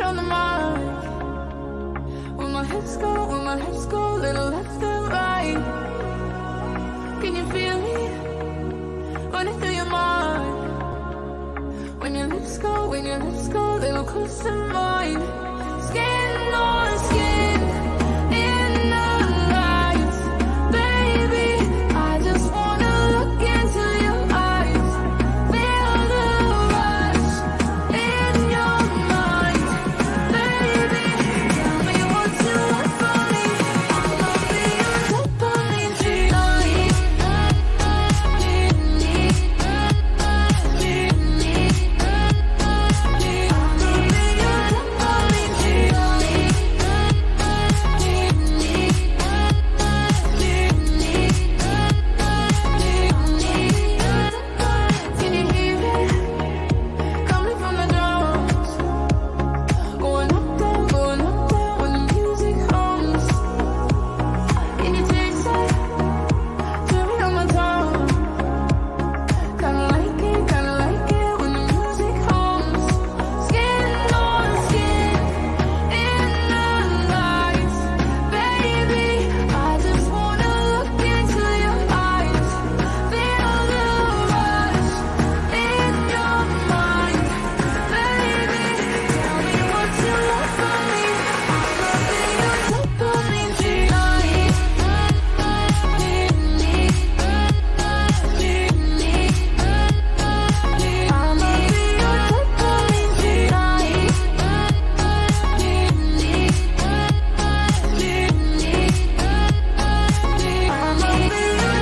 on the mic. When my hips go, little left and right. Can you feel me running through your mind? When your lips go, little close to mine. Skin on skin in the lights, baby. I just wanna look into your eyes, feel the rush in your mind, baby. Tell me what you want from me. I'ma be your dopamine tonight. Can you hear it coming from the drums? Going up down when the music hums. Can you taste it? Cherry on my tongue. Kinda like it when the music hums. Skin on skin in the lights, baby. I just wanna look into your eyes, feel the rush in your mind, baby. Tell me what you want from me. I'ma be your dopamine tonight. I'ma be your dopamine tonight. I'ma be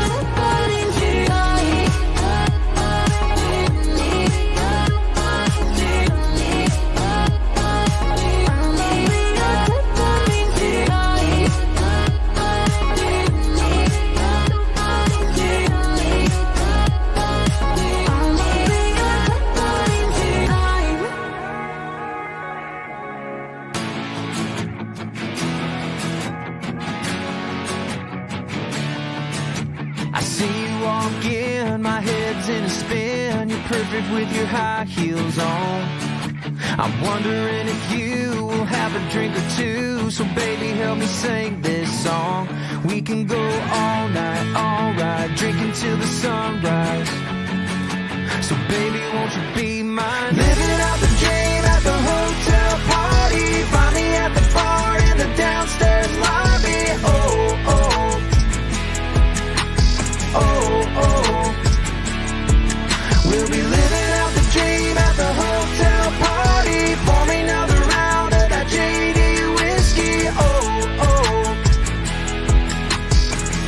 your dopamine tonight. I'ma be your dopamine tonight. I'ma be your dopamine tonight. I see you walk in, my head's in a spin. You're perfect with your high heels on. I'm wondering if you will have a drink or two. So baby, help me sing this song. We can go all night, alright, drinking till the sunrise. So baby, won't you be mine? Living out the dream at the hotel party. Find me at the bar in the downstairs lobby. Oh, oh. Oh, oh. We'll be living out the dream at the hotel party. Pour me another round of that JD whiskey. Oh, oh.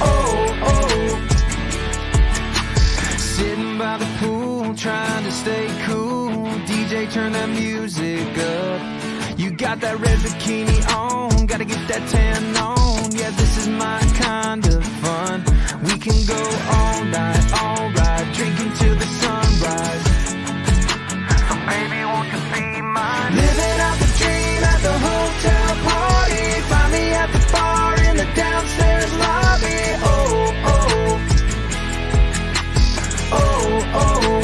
Oh, oh. Sitting by the pool, trying to stay cool. DJ, turn that music up. You got that red bikini on, gotta get that tan on. Yeah, this is my kind of fun. We can go all night, alright, drinking till the sunrise. So baby, won't you be mine? Living out the dream at the hotel party. Find me at the bar in the downstairs lobby. Oh, oh. Oh, oh.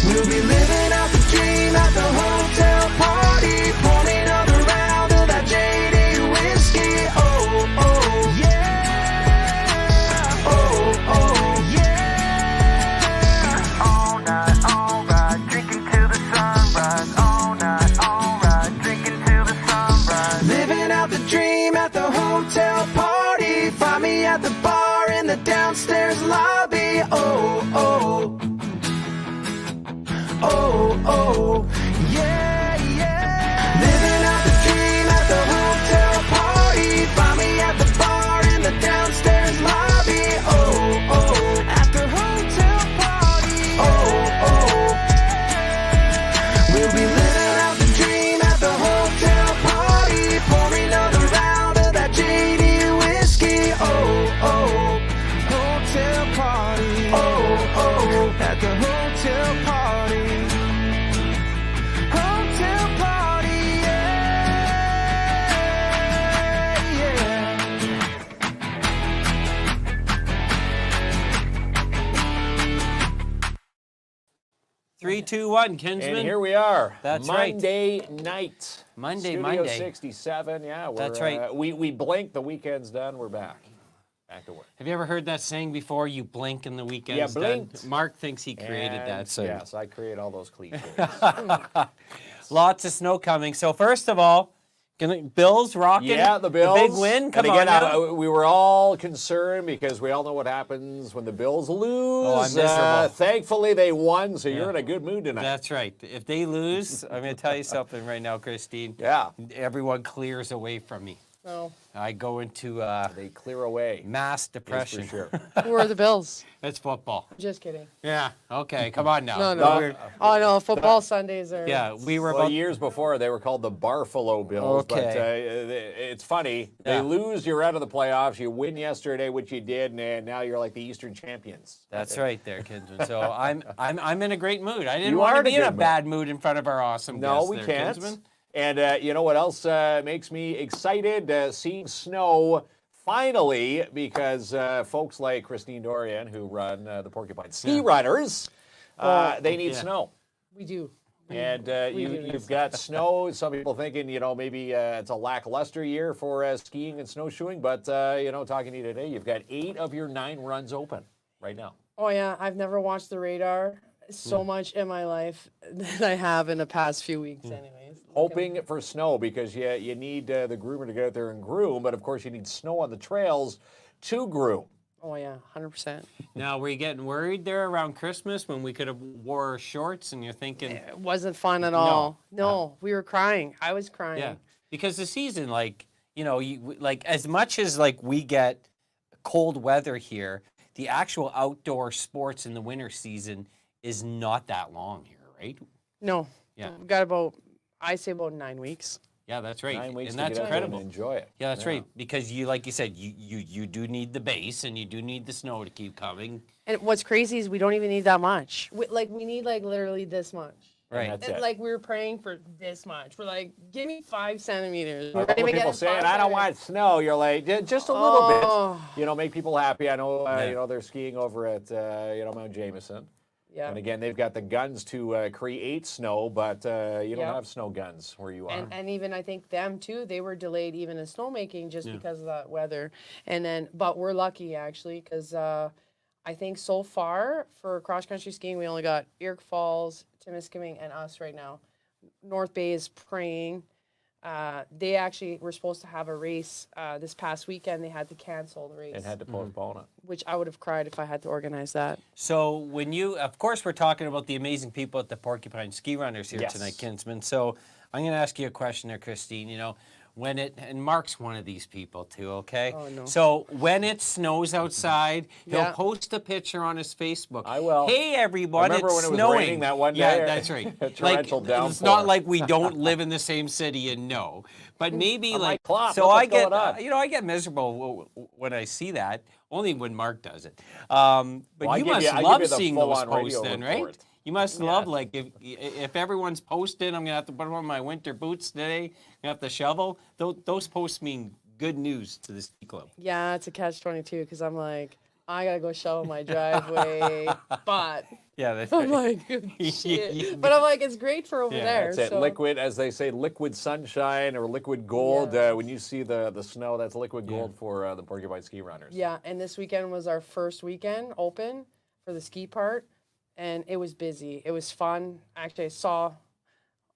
We'll be living out the dream at the hotel party. Pour me another round of that JD whiskey. Oh, oh, yeah. Oh, oh, yeah. All night, alright, drinking till the sunrise. All night, alright, drinking till the sunrise. Living out the dream at the hotel party. Find me at the bar in the downstairs lobby. Oh, oh. Oh, oh, yeah, yeah. Living out the dream at the hotel party. Find me at the bar in the downstairs lobby. Oh, oh, at the hotel party. Oh, oh. We'll be living out the dream at the hotel party. Pour me another round of that JD whiskey. Oh, oh, hotel party. Oh, oh. 3, 2, 1, Kinsman. And here we are. That's right. Monday night. Monday. Studio 67. Yeah, That's right. We blinked. The weekend's done. We're back. Back to work. Have you ever heard that saying before? You blink and the weekend's blinked. done. Mark thinks he created And that. So yes, I create all those cliches. lots of snow coming. So first of all, Bills rocking. Yeah, the Bills. The big win. Come and again, on now. we were all concerned because we all know what happens when the Bills lose. Oh, I'm miserable. Thankfully, they won, so you're in a good mood tonight. That's right. If they lose, I'm going to tell you something right now, Christine. Yeah. Everyone clears away from me. No. I go into They clear away. mass That's depression. for sure. Who are the Bills? It's football. Just kidding. Yeah. Okay. Come on now. No. Oh, no. Football Sundays are. Yeah. We were Well, about. years before, they were called the Barfalo Bills. But it's funny. They Yeah. lose, you're out of the playoffs. You win yesterday, which you did, and now you're like the Eastern champions. That's right, there, Kinsman. So I'm in a great mood. I didn't You want are to in be a in a good bad mood in front of our awesome No, guests we there, can't. Kinsman. And you know what else makes me excited? Seeing snow finally, because folks like Christine Dorian, who run the Porcupine Ski Runners, they need snow. We do. And We do you've need got snow. Some people thinking, maybe it's a lackluster year for skiing and snowshoeing. But, talking to you today, you've got 8 of your 9 runs open right now. Oh, yeah. I've never watched the radar so much in my life than I have in the past few weeks, anyways. Hoping for snow because you need the groomer to get out there and groom. But, of course, you need snow on the trails to groom. Oh, yeah. 100%. Now, were you getting worried there around Christmas when we could have wore shorts and you're thinking, It wasn't fun at all. No. We were crying. I was crying. yeah, because the season, as much as we get cold weather here, the actual outdoor sports in the winter season is not that long here, right? No. Yeah. We got about 9 weeks. Yeah, that's right. 9 weeks and to that's get out there incredible. and enjoy it. Yeah, that's right. Because like you said, you do need the base and you do need the snow to keep coming. And what's crazy is we don't even need that much. We need literally this much. And Right. that's And, it. we were praying for this much. We're like, give me 5 centimeters. A We're couple gonna get people it saying, 5 I don't want snow. You're like, just a little Oh. bit. Make people happy. I know, Yeah. they're skiing over at, Mount Jameson. Yeah. And again, they've got the guns to create snow, but you don't Yeah. have snow guns where you are. And even I think them too, they were delayed even in snowmaking just because of that weather. And then, but we're lucky actually because I think so far for cross country skiing, we only got Eark Falls, Timiskaming, and us right now. North Bay is praying. They actually were supposed to have a race this past weekend. They had to cancel the race, And had to postpone it. which I would have cried if I had to organize that. So of course, we're talking about the amazing people at the Porcupine Ski Runners here Yes. tonight, Kinsman. So I'm going to ask you a question there, Christine. And Mark's one of these people too, okay? Oh, no. So when it snows outside, he'll Yeah. post a picture on his Facebook. I will. Hey, everyone, Remember it's when it was snowing. raining that one Yeah, day? that's right. A torrential It's downpour. not like we don't live in the same city and know. But maybe I'm like, like, "Klopp, so look I what's get, going on." I get miserable when I see that, only when Mark does it. But Well, I you give must you- I give love you the seeing those full-on radio posts then, right? report. You must love, if everyone's posted, I'm going to have to put on my winter boots today, I'm going to have to shovel. Those posts mean good news to the ski club. Yeah, it's a catch-22 because I'm like, I gotta go shovel my driveway, but Yeah, that's I'm right. like, shit. But I'm like, it's great for over Yeah, there. That's it. So. Liquid, as they say, liquid sunshine or liquid gold. Yeah. When you see the snow, that's liquid gold for the Porcupine Ski Runners. Yeah, and this weekend was our first weekend open for the ski part, and it was busy. It was fun. Actually,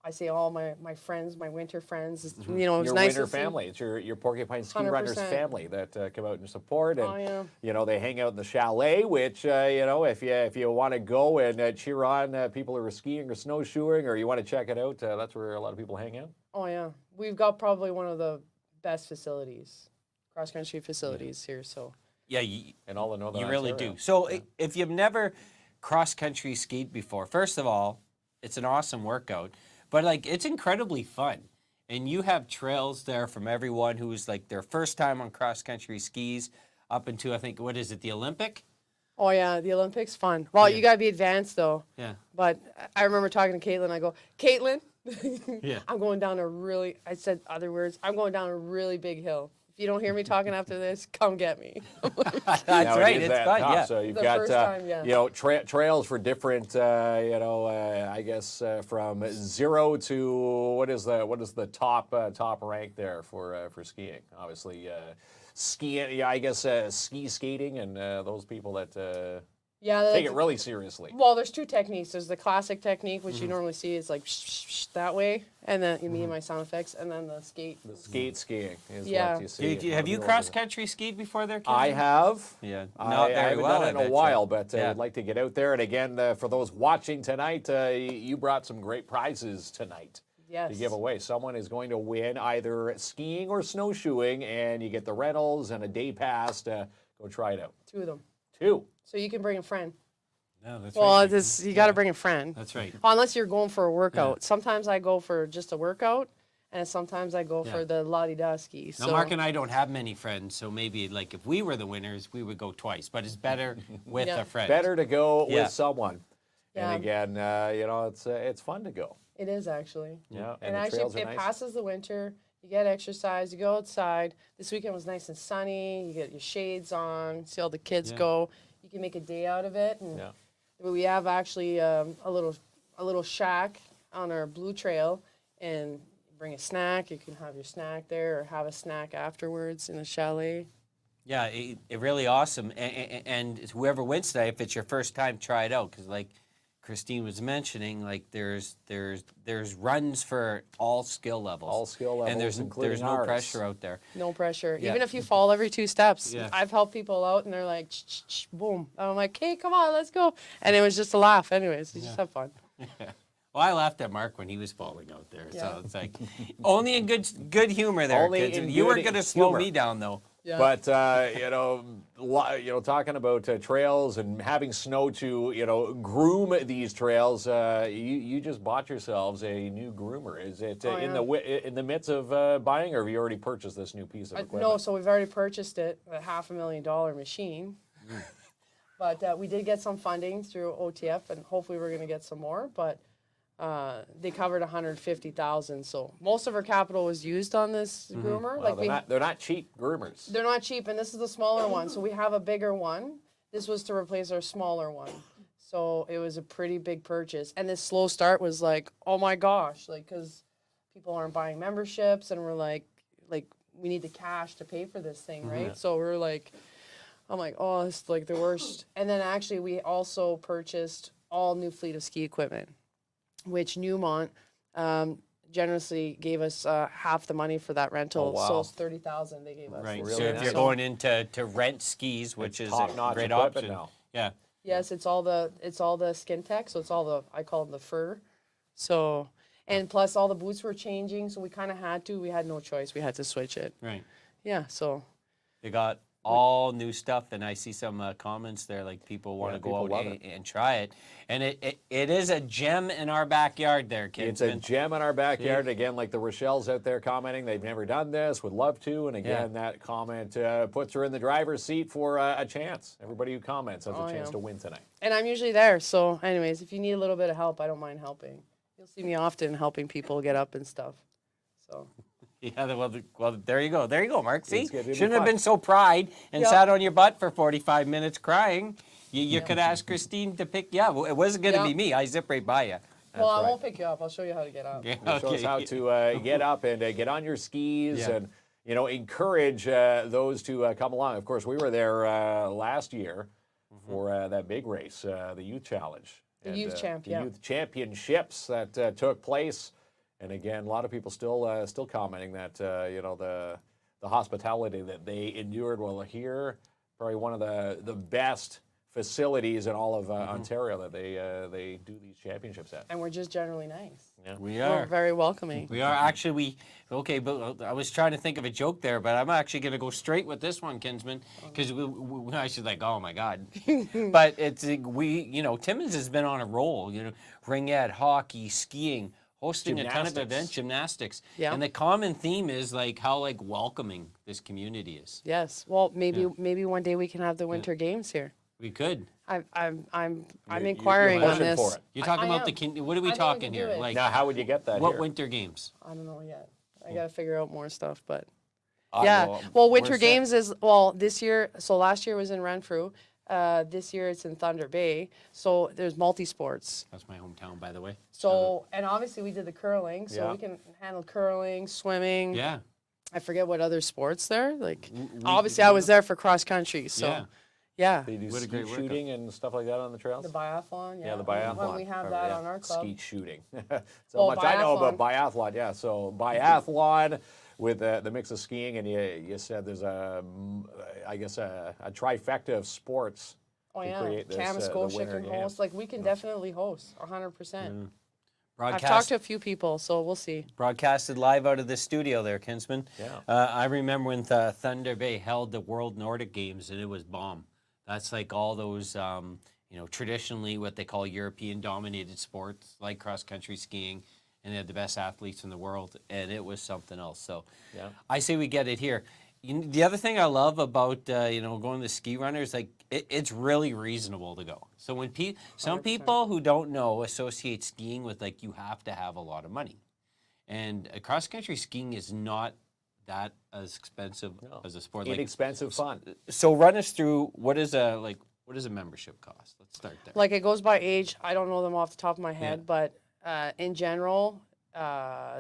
I see all my friends, my winter friends. It was Your nice winter to see. family. It's your Porcupine Ski Runners 100%. family that come out and support. And, Oh, yeah. they hang out in the chalet, which, if you want to go and cheer on people who are skiing or snowshoeing or you want to check it out, that's where a lot of people hang out. Oh yeah, we've got probably one of the best facilities, cross country facilities here. So Yeah, And all the Northern you really Ontario. do. So if you've never cross-country skied before, first of all, it's an awesome workout, but it's incredibly fun. And you have trails there from everyone who's their first time on cross-country skis up into, I think, what is it, the Olympic? oh yeah, the Olympics fun. Well, you gotta be advanced though. Yeah. But I remember talking to Caitlin. I go, Caitlin, Yeah. I'm going down I said other words. I'm going down a really big hill. If you don't hear me talking after this, come get me. That's Now, right. is It's that fun. tough. Yeah. So you've The got first time, yeah. you know trails for different I guess from 0 to what is the top rank there for skiing? Obviously skiing. Yeah, I guess ski skating and those people that Yeah, take it really seriously. Well, there's two techniques. There's the classic technique, which you normally see is like that way, and then you mean my sound effects, and then the skate. The skate skiing is Yeah. what you see. Have you cross country skied before there, Ken? I have. Yeah. I Not very haven't well, done I it in bet a you. while, but Yeah. I'd like to get out there. And again, for those watching tonight, you brought some great prizes tonight Yes. to give away. Someone is going to win either skiing or snowshoeing, and you get the rentals and a day pass to go try it out. 2 of them. 2. So you can bring a friend. No, that's Well, right. you got to bring a friend. That's right. Well, unless you're going for a workout. Sometimes I go for just a workout, and sometimes I go for the la-di-da ski. Now, So Mark and I don't have many friends, so maybe like if we were the winners, we would go twice. But it's better with Yeah. a friend. Better to go Yeah. with someone. Yeah. And again, it's fun to go. it is actually. Yeah, And the actually, trails are it nice. passes the winter. You get exercise. You go outside. This weekend was nice and sunny. You get your shades on. See all the kids go. You can make a day out of it. And Yeah. we have actually a little shack on our blue trail, and bring a snack. You can have your snack there, or have a snack afterwards in a chalet. Yeah, it really awesome. And whoever wins today, if it's your first time, try it out. Because like Christine was mentioning, like there's runs for all skill levels. All skill And levels, including there's no ours. pressure out there. No pressure. Yeah. Even if you fall every 2 steps. Yeah. I've helped people out, and they're like, boom. And I'm like, hey, come on, let's go. And it was just a laugh. Anyways, you just have fun. Well, I laughed at Mark when he was falling out there. Yeah. So it's like only in good humor there. Only kids. in You weren't good going to slow humor. me down though. Yeah. But talking about trails and having snow to groom these trails, you just bought yourselves a new groomer. Is it Oh, in the midst of buying, or have you already purchased this new piece of equipment? No, so we've already purchased it, a $500,000 machine. But we did get some funding through OTF, and hopefully we're going to get some more. But they covered $150,000, so most of our capital was used on this groomer. Well, they're not cheap groomers. They're not cheap, and this is the smaller one. So we have a bigger one. This was to replace our smaller one. So it was a pretty big purchase. And this slow start was like, oh my gosh, like, because people aren't buying memberships, and we're like, we need the cash to pay for this thing, right? So we're like, I'm like, oh, it's like the worst. And then actually we also purchased all new fleet of ski equipment, which Newmont generously gave us half the money for that rental. Oh, wow. So it's $30,000 they gave us. Right. Really So if nice. you're going into rent skis, which is a top-notch great equipment option. now. Yeah. Yes, it's all the skin tech, so it's all the, I call them the fur. So, and plus all the boots were changing, so we kind of had to. We had no choice. We had to switch it. Right. Yeah. So. They got all new stuff, and I see some comments there, like people want to go people out love and try it. And it is a gem in our backyard there, kids. It's a gem in our backyard. Again, like the Rochelle's out there commenting, they've never done this, would love to. And again, that comment puts her in the driver's seat for a chance. Everybody who comments has a chance to win tonight. And I'm usually there. So, anyways, if you need a little bit of help, I don't mind helping. You'll see me often helping people get up and stuff. So. Yeah, well, there you go. There you go, Mark. See? It's gonna be Shouldn't have fun. been so pride and Yeah. sat on your butt for 45 minutes crying. You could ask Christine to pick you up. It wasn't going to Yeah. be me. I zip right by you. Well, I right. won't pick you up. I'll show you how to get up. Yeah, Show us how to get up and get on your skis and encourage those to come along. Of course, we were there last year for that big race, the Youth Challenge. The Youth Champ, the yeah. Youth Championships that took place. And again, a lot of people still commenting that the hospitality that they endured while here, probably one of the best facilities in all of Ontario that they do these championships at. And we're just generally nice. We We're are. very welcoming. We are actually, but I was trying to think of a joke there, but I'm actually going to go straight with this one, Kinsman, because I should like, oh my God. But it's, Timmins has been on a roll, ringette, hockey, skiing, hosting a ton of Gymnastics. events, gymnastics. Yeah. And the common theme is like how welcoming this community is. Yes. Well, maybe one day we can have the Winter Games here. We could. I'm You're inquiring on pushing this. for it. You're talking I about am. what are we I think we talking can do here? it. Like Now, how would you get that what here? winter games? I don't know yet. I got to figure out more stuff, but Yeah. Well, Winter we're set. Games is this year. So last year was in Renfrew. This year it's in Thunder Bay. So there's multi-sports. That's my hometown, by the way. So and obviously we did the curling, so Yeah. we can handle curling, swimming. Yeah. I forget what other sports there. Like obviously I was there for cross country. So Yeah. yeah. They do What a skeet great workout. shooting and stuff like that on the trails? The biathlon. Yeah. Yeah, the biathlon. When we have Remember, that yeah. on our club. Skeet shooting. So Oh, much I know about biathlon. Yeah, so biathlon with the mix of skiing, and you said there's I guess a trifecta of sports. Oh to yeah. create this, Kamoskoshik the Winter can Games. host. Like we can definitely host 100%. I've talked Broadcast, to a few people, so we'll see. broadcasted live out of the studio there, Kinsman. Yeah. I remember when Thunder Bay held the World Nordic Games, and it was bomb. That's like all those, traditionally what they call European-dominated sports, like cross-country skiing, and they had the best athletes in the world, and it was something else. So Yeah. I say we get it here. The other thing I love about going to ski runners, like it's really reasonable to go. So when some 100%. people who don't know associate skiing with like you have to have a lot of money, and cross country skiing is not that as expensive as a sport. Like, Inexpensive fun. so run us through what is a membership cost? Let's start there. Like it goes by age. I don't know them off the top of my head, but in general,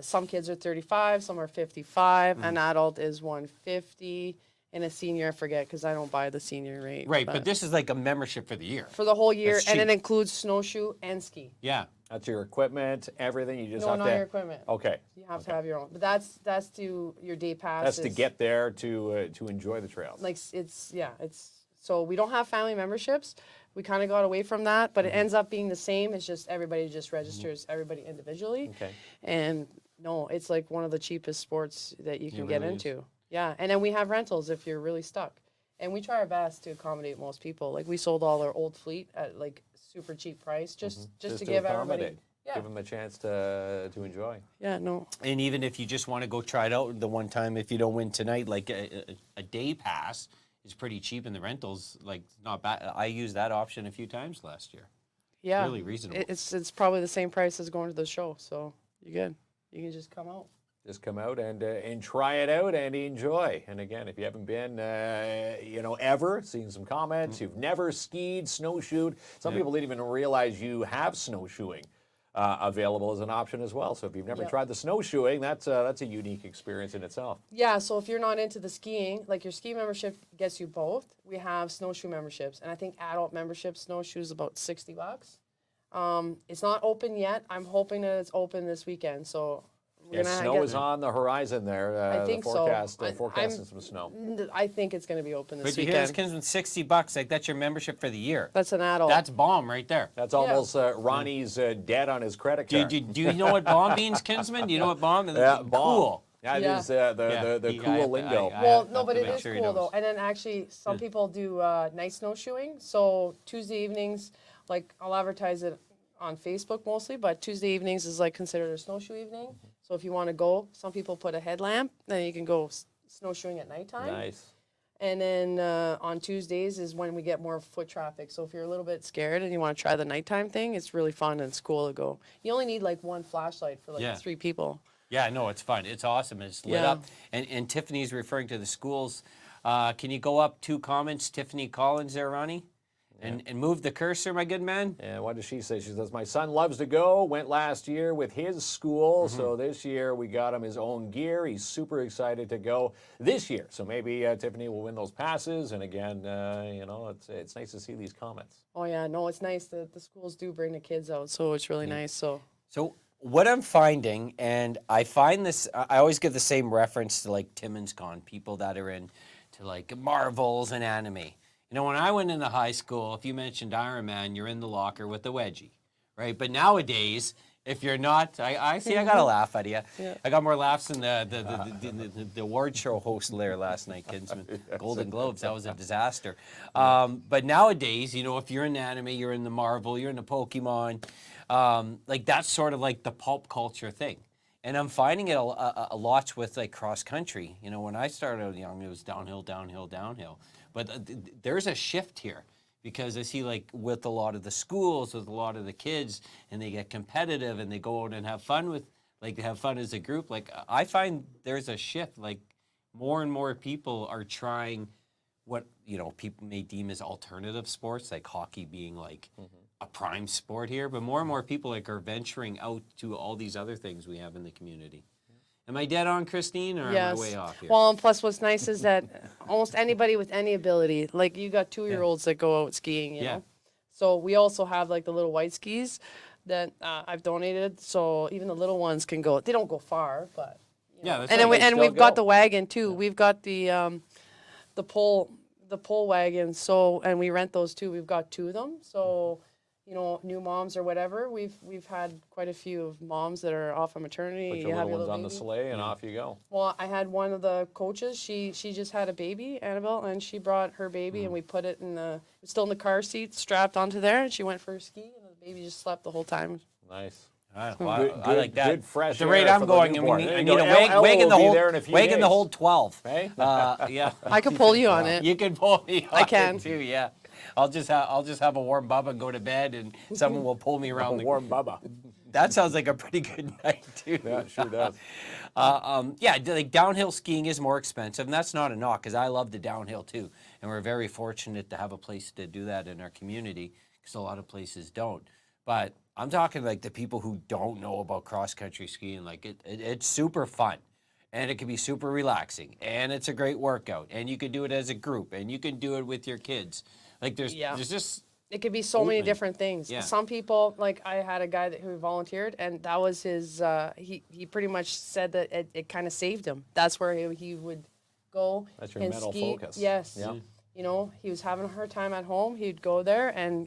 some kids are 35, some are 55. Mm-hmm. An adult is 150, and a senior I forget because I don't buy the senior rate. Right, but this is like a membership for the year. for the whole year, That's and it cheap. includes snowshoe and ski. Yeah. That's your equipment, everything. You just No, have not to. your equipment. Okay. You have to have your own. But that's to your day pass. That's to get there to enjoy the trails. like it's so we don't have family memberships. We kind of got away from that, but it ends up being the same. It's just everybody just registers everybody individually. Okay. And no, it's like one of the cheapest sports that you can get really is. into. Yeah, and then we have rentals if you're really stuck. And we try our best to accommodate most people. Like we sold all our old fleet at like super cheap price just to give everybody. accommodate. Yeah. Give them a chance to enjoy. Yeah, no. And even if you just want to go try it out the one time, if you don't win tonight, like a day pass is pretty cheap in the rentals. Like not bad. I used that option a few times last year. Yeah. Really reasonable. It's probably the same price as going to the show, so you're good. You can just come out. Just come out and try it out and enjoy. And again, if you haven't been, ever seen some comments, you've never skied, snowshoed. Some people didn't even realize you have snowshoeing available as an option as well. So if you've never tried the snowshoeing, that's a unique experience in itself. Yeah, so if you're not into the skiing, like your ski membership gets you both. We have snowshoe memberships, and I think adult membership snowshoes about $60. It's not open yet. I'm hoping that it's open this weekend. So we're Yeah, gonna snow get, is on the horizon there. I think the so. forecast, I'm- forecasting some snow. I think it's going to be open this But you hear this weekend. comes with $60. Like that's your membership for the year. That's an adult. That's bomb right there. That's almost Ronnie's debt on his credit Do card. you know what bomb means, Kinsman? Do you know what bomb? Yeah, bomb. Cool. Yeah, it Yeah. is the Yeah, cool lingo. Well, no, have but to it make is sure he cool knows. though. And then actually, some people do night snowshoeing. So Tuesday evenings, like I'll advertise it on Facebook mostly, but Tuesday evenings is like considered a snowshoe evening. So if you want to go, some people put a headlamp, then you can go snowshoeing at nighttime. Nice. And then on Tuesdays is when we get more foot traffic. So if you're a little bit scared and you want to try the nighttime thing, it's really fun and it's cool to go. You only need like one flashlight for like Yeah. 3 people. Yeah, no, it's fun. It's awesome. It's lit Yeah. up. And Tiffany's referring to the schools. Can you go up 2 comments, Tiffany Collins there, Ronnie? And move the cursor, my good man? And what does she say? She says, my son loves to go, went last year with his school, Mm-hmm. so this year we got him his own gear. He's super excited to go this year. So maybe Tiffany will win those passes. And again, it's nice to see these comments. Oh yeah, no, it's nice that the schools do bring the kids out. So it's really nice. So So what I'm finding, and I find this, I always give the same reference to like Timmins Con, people that are into like Marvels and anime. You know, when I went into high school, if you mentioned Iron Man, you're in the locker with the wedgie, right? But nowadays, if you're not, I see, I got a laugh out of you. Yeah. I got more laughs than the award show host there last night, Kinsman. Golden Globes, that was a disaster. But nowadays, if you're in anime, you're in the Marvel, you're in the Pokemon, like that's sort of like the pulp culture thing. And I'm finding it a lot with like cross country. When I started out young, it was downhill, downhill, downhill. But there's a shift here because I see like with a lot of the schools, with a lot of the kids, and they get competitive and they go out and have fun with, like they have fun as a group. Like I find there's a shift. Like more and more people are trying what, you know, people may deem as alternative sports, like hockey being like a prime sport here, but more and more people like are venturing out to all these other things we have in the community. Am I dead on, Christine, or am I way off here? Well, and plus what's nice is that almost anybody with any ability, like you got 2-year-olds that go out skiing, you know? So we also have like the little white skis that I've donated. So even the little ones can go. They don't go far, but you know. That's And then right. we've got the wagon too. We've got the pole wagon. So and we rent those too. We've got 2 of them. So you know, new moms or whatever. We've had quite a few of moms that are off on maternity. Put You your have little your ones on the baby. sleigh and off you go. Well, I had one of the coaches. She just had a baby, Annabelle, and she brought her baby, and we put it in the still in the car seat, strapped onto there, and she went for a ski, and the baby just slept the whole time. Nice. I Good- like that. good fresh the rate air I'm for the going, newborn. I There you need go. a Ella wag in the will be whole there in a few wag in the days. whole 12. Hey? Yeah. I could pull you on it. You can pull me on I can. it too, yeah. I'll just have a warm bubba and go to bed, and someone will pull me around the. Warm bubba. That sounds like a pretty good night too. Yeah, it sure does. Yeah, like downhill skiing is more expensive, and that's not a knock because I love the downhill too, and we're very fortunate to have a place to do that in our community because a lot of places don't. But I'm talking like the people who don't know about cross country skiing. Like it's super fun. And it can be super relaxing, and it's a great workout, and you can do it as a group, and you can do it with your kids. Like there's just It could be so many Open. different things. Yeah. Some people, like I had a guy who volunteered, and that was his. He pretty much said that it kind of saved him. That's where he would go. That's your and mental ski. focus. Yes. Yeah. You know, he was having a hard time at home. He'd go there and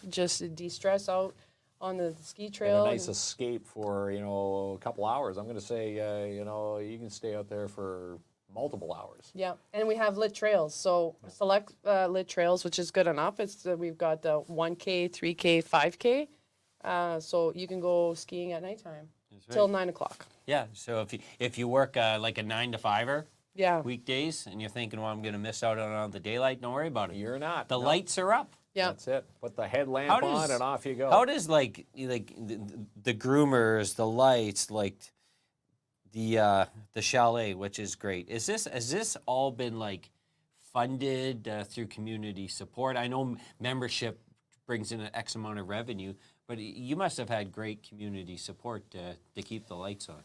just de-stress out on the ski And trail. a nice escape for, a couple hours. I'm going to say, you can stay out there for multiple hours. Yeah, and we have lit trails. So select lit trails, which is good enough. It's we've got the 1K, 3K, 5K. So you can go skiing at nighttime till 9 o'clock. yeah. So if you work like a 9 to 5er Yeah. weekdays, and you're thinking, well, I'm going to miss out on the daylight, don't worry about it. You're not. The No. lights are up. Yeah. That's it. Put the headlamp How on does- and off you go. How does like the groomers, the lights, like the chalet, which is great. Has this all been like funded through community support? I know membership brings in an X amount of revenue, but you must have had great community support to keep the lights on.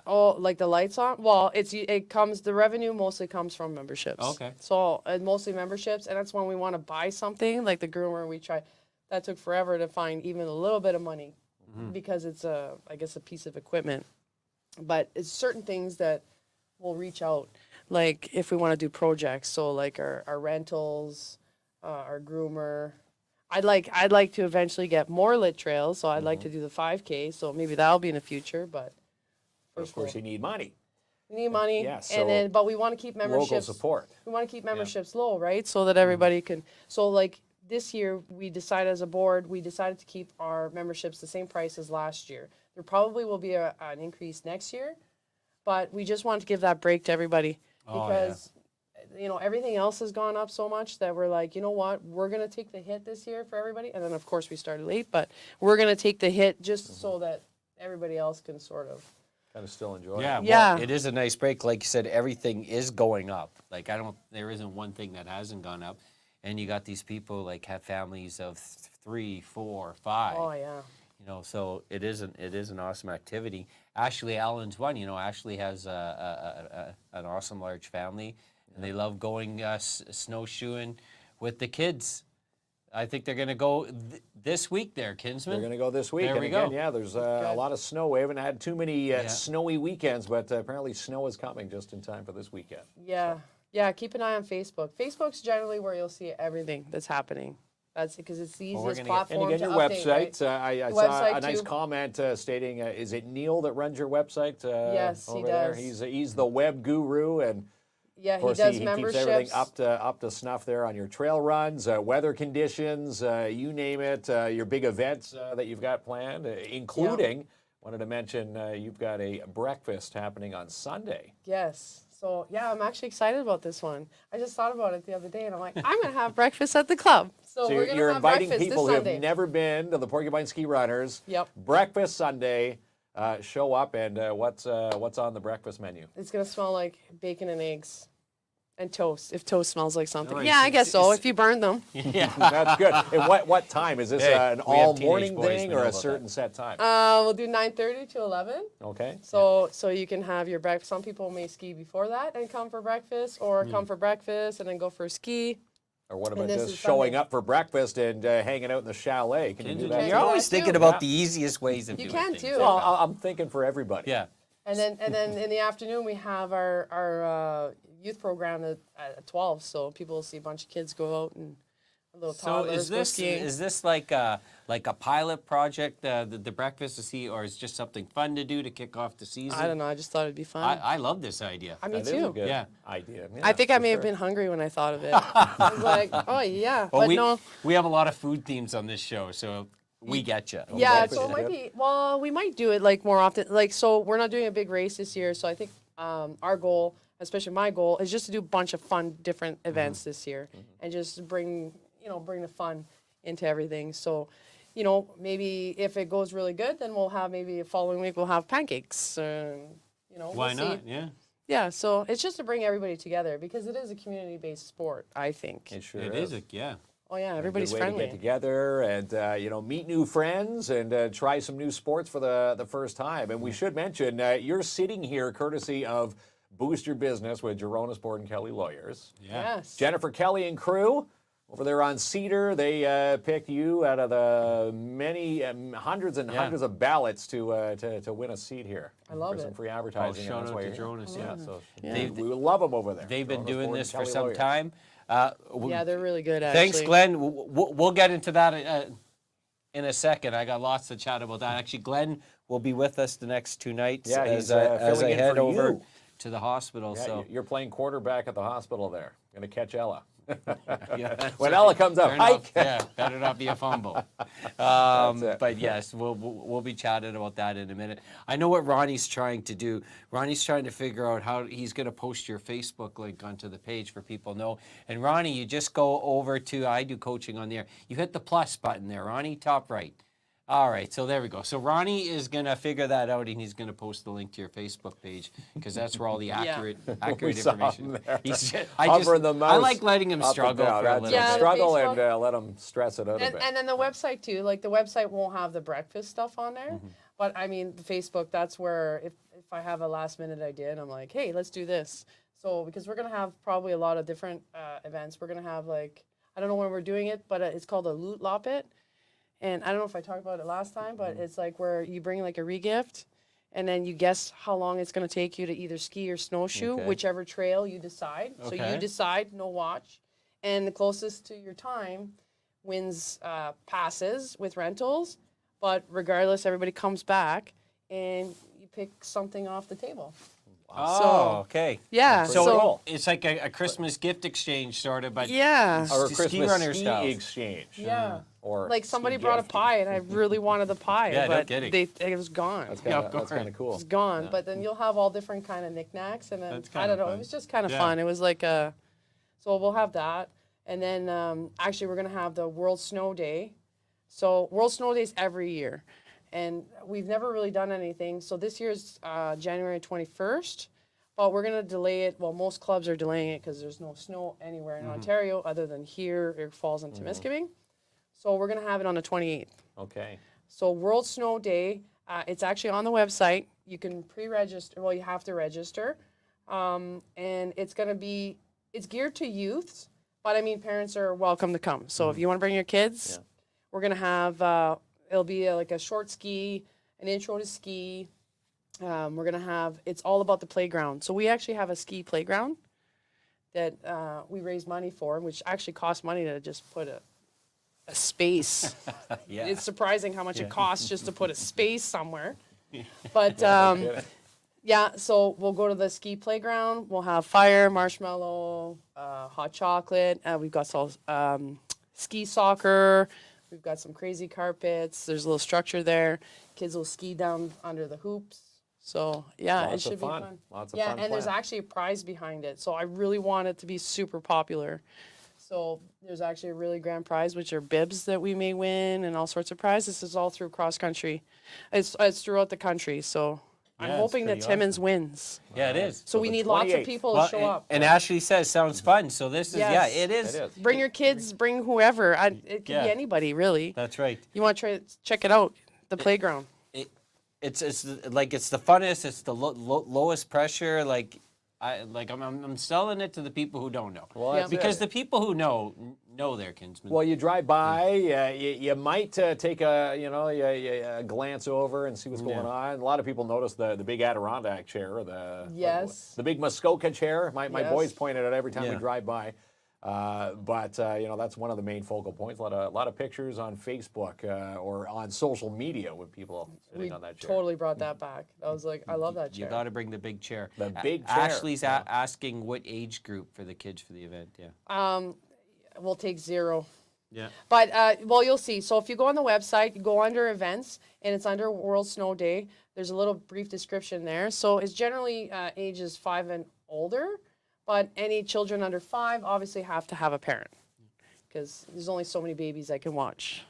Oh, like the lights on? Well, the revenue mostly comes from memberships. Okay. So mostly memberships, and that's when we want to buy something, like the groomer, that took forever to find even a little bit of money because it's I guess a piece of equipment. But it's certain things that will reach out, like if we want to do projects, so like our rentals, our groomer. I'd like to eventually get more lit trails, so I'd like to do the 5K, so maybe that'll be in the future, but Of course, you need money. we need money, Yeah, so and then but we want to keep memberships. Local support. We want to keep memberships low, right? So that everybody can. So like this year, we decided as a board, to keep our memberships the same price as last year. There probably will be an increase next year, but we just want to give that break to everybody because everything else has gone up so much that we're like, you know what, we're gonna take the hit this year for everybody, and then of course we started late, but we're gonna take the hit just so that everybody else can sort of. Kind of still enjoy Yeah, it. Yeah. well, it is a nice break. Like you said, everything is going up. Like there isn't one thing that hasn't gone up. And you got these people like have families of 3, 4, 5. Oh yeah. So it is an awesome activity. Ashley Allen's one. Ashley has an awesome large family, and they love going snowshoeing with the kids. I think they're going to go this week there, Kinsman. They're going to go this week. There and we again, go. yeah, there's a lot of snow. We haven't had too many snowy weekends, but apparently snow is coming just in time for this weekend. Yeah. Yeah, keep an eye on Facebook. Facebook's generally where you'll see everything that's happening. That's because it's the we're easiest gonna platform And again, to your update, website. right? I The saw website a nice too. comment stating, is it Neil that runs your website? Yes, he over there? does. He's the web guru, and Yeah, of course he does he memberships. keeps everything up to snuff there on your trail runs, weather conditions, you name it, your big events that you've got planned, including. Wanted to mention you've got a breakfast happening on Sunday. Yes. So yeah, I'm actually excited about this one. I just thought about it the other day, and I'm like, I'm gonna have breakfast at the club. So, So we're gonna you're have inviting breakfast people this who Sunday. have never been to the Porcupine Ski Runners. Yep. Breakfast Sunday show up, and what's on the breakfast menu? It's gonna smell like bacon and eggs. And toast, if toast smells like something. Nice. Yeah, I guess so, if you burn them. Yeah. That's good. And what time? Is this Hey, an we have all-morning teenage boys, thing we or know a about certain set time? We'll do 9:30 to 11. Okay. So you can have your breakfast. Some people may ski before that and come for breakfast, or come for breakfast and then go for a ski. Or what about this just is showing Sunday. up for breakfast and hanging out in the chalet? Can you do that? can You're do always that thinking too. about Yeah. the easiest ways of You doing can things. too. Well, I'm thinking for everybody. Yeah. And then in the afternoon we have our youth program at 12. So people will see a bunch of kids go out and little So toddlers go is skiing. this like a pilot project, the breakfast to see, or is it just something fun to do to kick off the season? I don't know. I just thought it'd be fun. I love this idea. Me That is a too. good Yeah. idea. I think I for may have sure. been hungry when I thought of it. I was like, oh yeah, Well, but we no. we have a lot of food themes on this show, so we get you. Yeah, breakfast so it is might good. be. Well, we might do it like more often. Like, so we're not doing a big race this year. So I think our goal, especially my goal, is just to do a bunch of fun, different events this year, and just bring the fun into everything. So, maybe if it goes really good, then we'll have maybe the following week we'll have pancakes. Why we'll not? see. Yeah. Yeah. So it's just to bring everybody together because it is a community-based sport. I think. It sure It is. is. Yeah. Oh yeah, Good everybody's way friendly. to get together and meet new friends and try some new sports for the first time. And we should mention you're sitting here courtesy of Boost Your Business with Jerona Sport and Kelly Lawyers. Yeah. Yes. Jennifer Kelly and crew over there on Cedar, they picked you out of the many hundreds and hundreds of ballots to win a seat here. I love for some it. free Oh, advertising. shout and that's out why to you're here. Jonas. Yeah. So They- we love them over there. They've been Jerona doing Sport this and for Kelly some Lawyers. time. Yeah, they're really good. Actually. Thanks, Glenn. We'll get into that in a second. I got lots to chat about that. Actually, Glenn will be with us the next 2 nights Yeah, as he's, I filling in head for over you. to the hospital. Yeah, So you're playing quarterback at the hospital there. Going to catch Ella. yeah, that's When right. Ella comes up, Better not- hike. yeah, better not be a fumble. it. But yes, we'll be chatting about that in a minute. I know what Ronnie's trying to do. Ronnie's trying to figure out how he's going to post your Facebook link onto the page for people to know. And Ronnie, you just go over to I do coaching on there. You hit the plus button there, Ronnie, top right. All right, so there we go. So Ronnie is going to figure that out, and he's going to post the link to your Facebook page because that's where all the accurate saw information. him there. I Hovering the mouse I like letting him up and struggle down. for a That's little it. Yeah, bit. the Struggle Facebook- and let him stress it out a bit. And then the website too. Like the website won't have the breakfast stuff on there, but I mean the Facebook. That's where if I have a last minute idea and I'm like, hey, let's do this. So because we're gonna have probably a lot of different events. We're gonna have like I don't know when we're doing it, but it's called a loot loppet. And I don't know if I talked about it last time, but it's like where you bring like a regift, and then you guess how long it's going to take you to either ski or snowshoe, Okay. whichever trail you decide. So Okay. you decide, no watch, and the closest to your time wins passes with rentals. But regardless, everybody comes back, and you pick something off the table. Oh, okay. Yeah. Pretty So cool. It's like a Christmas gift exchange, sort of, but yeah. Or a ski Christmas runner ski styles. exchange. Yeah. Or Like somebody ski brought a gift. pie, and I really wanted the pie, Yeah, no but kidding. it was gone. That's Yeah, kind of cool. It's gone, but then you'll have all different kind of knickknacks, and then That's I kinda don't know. fun. It was just kind of Yeah. fun. It was like a, so we'll have that, and then actually we're gonna have the World Snow Day. So World Snow Days every year, and we've never really done anything. So this year's January 21st, but we're gonna delay it. Well, most clubs are delaying it because there's no snow anywhere in Ontario other than here, It Falls, and Temiskaming. So we're gonna have it on the 28th. Okay. So World Snow Day, it's actually on the website. You can pre-register. Well, you have to register, and it's geared to youths, but I mean parents are welcome to come. So if you want to bring your kids, we're gonna have it'll be like a short ski, an intro to ski. We're gonna have it's all about the playground. So we actually have a ski playground that we raise money for, which actually costs money to just put a space. yeah. It's surprising how much it costs just to put a space somewhere. But yeah, so we'll go to the ski playground. We'll have fire, marshmallow, hot chocolate. We've got some ski soccer. We've got some crazy carpets. There's a little structure there. Kids will ski down under the hoops. So yeah, Lots it should of be fun. fun. Lots of yeah, fun and there's planned. actually a prize behind it. So I really want it to be super popular. So there's actually a really grand prize, which are bibs that we may win and all sorts of prizes. This is all through cross country. It's throughout the country. So I'm Yeah, it's hoping that pretty Timmins awesome. wins. Yeah, it is. So we the need lots of 28th. people Well, to show up. and Ashley says sounds fun. So this is Yes. it is. It is. Bring your kids, bring whoever. It could Yeah. be anybody, really. That's right. You want to try check it out, the playground. It's like it's the funnest. It's the lowest pressure. Like I'm selling it to the people who don't know. Well, Yeah. that's Because it. the people who know their kinsmen. Well, you drive by, you might take a glance over and see what's going on. A lot of people notice the big Adirondack chair, Yes. the big Muskoka chair. My Yes. boys point it out every time we Yeah. drive by. But that's one of the main focal points. A lot of pictures on Facebook or on social media with people sitting We on that chair. totally brought that back. I was like, I love that You chair. got to bring the big chair. The big chair, Ashley's yeah. asking what age group for the kids for the event. Yeah. We'll take 0. Yeah. But, well, you'll see. So if you go on the website, you go under events, and it's under World Snow Day. There's a little brief description there. So it's generally ages 5 and older, but any children under 5 obviously have to have a parent because there's only so many babies I can watch.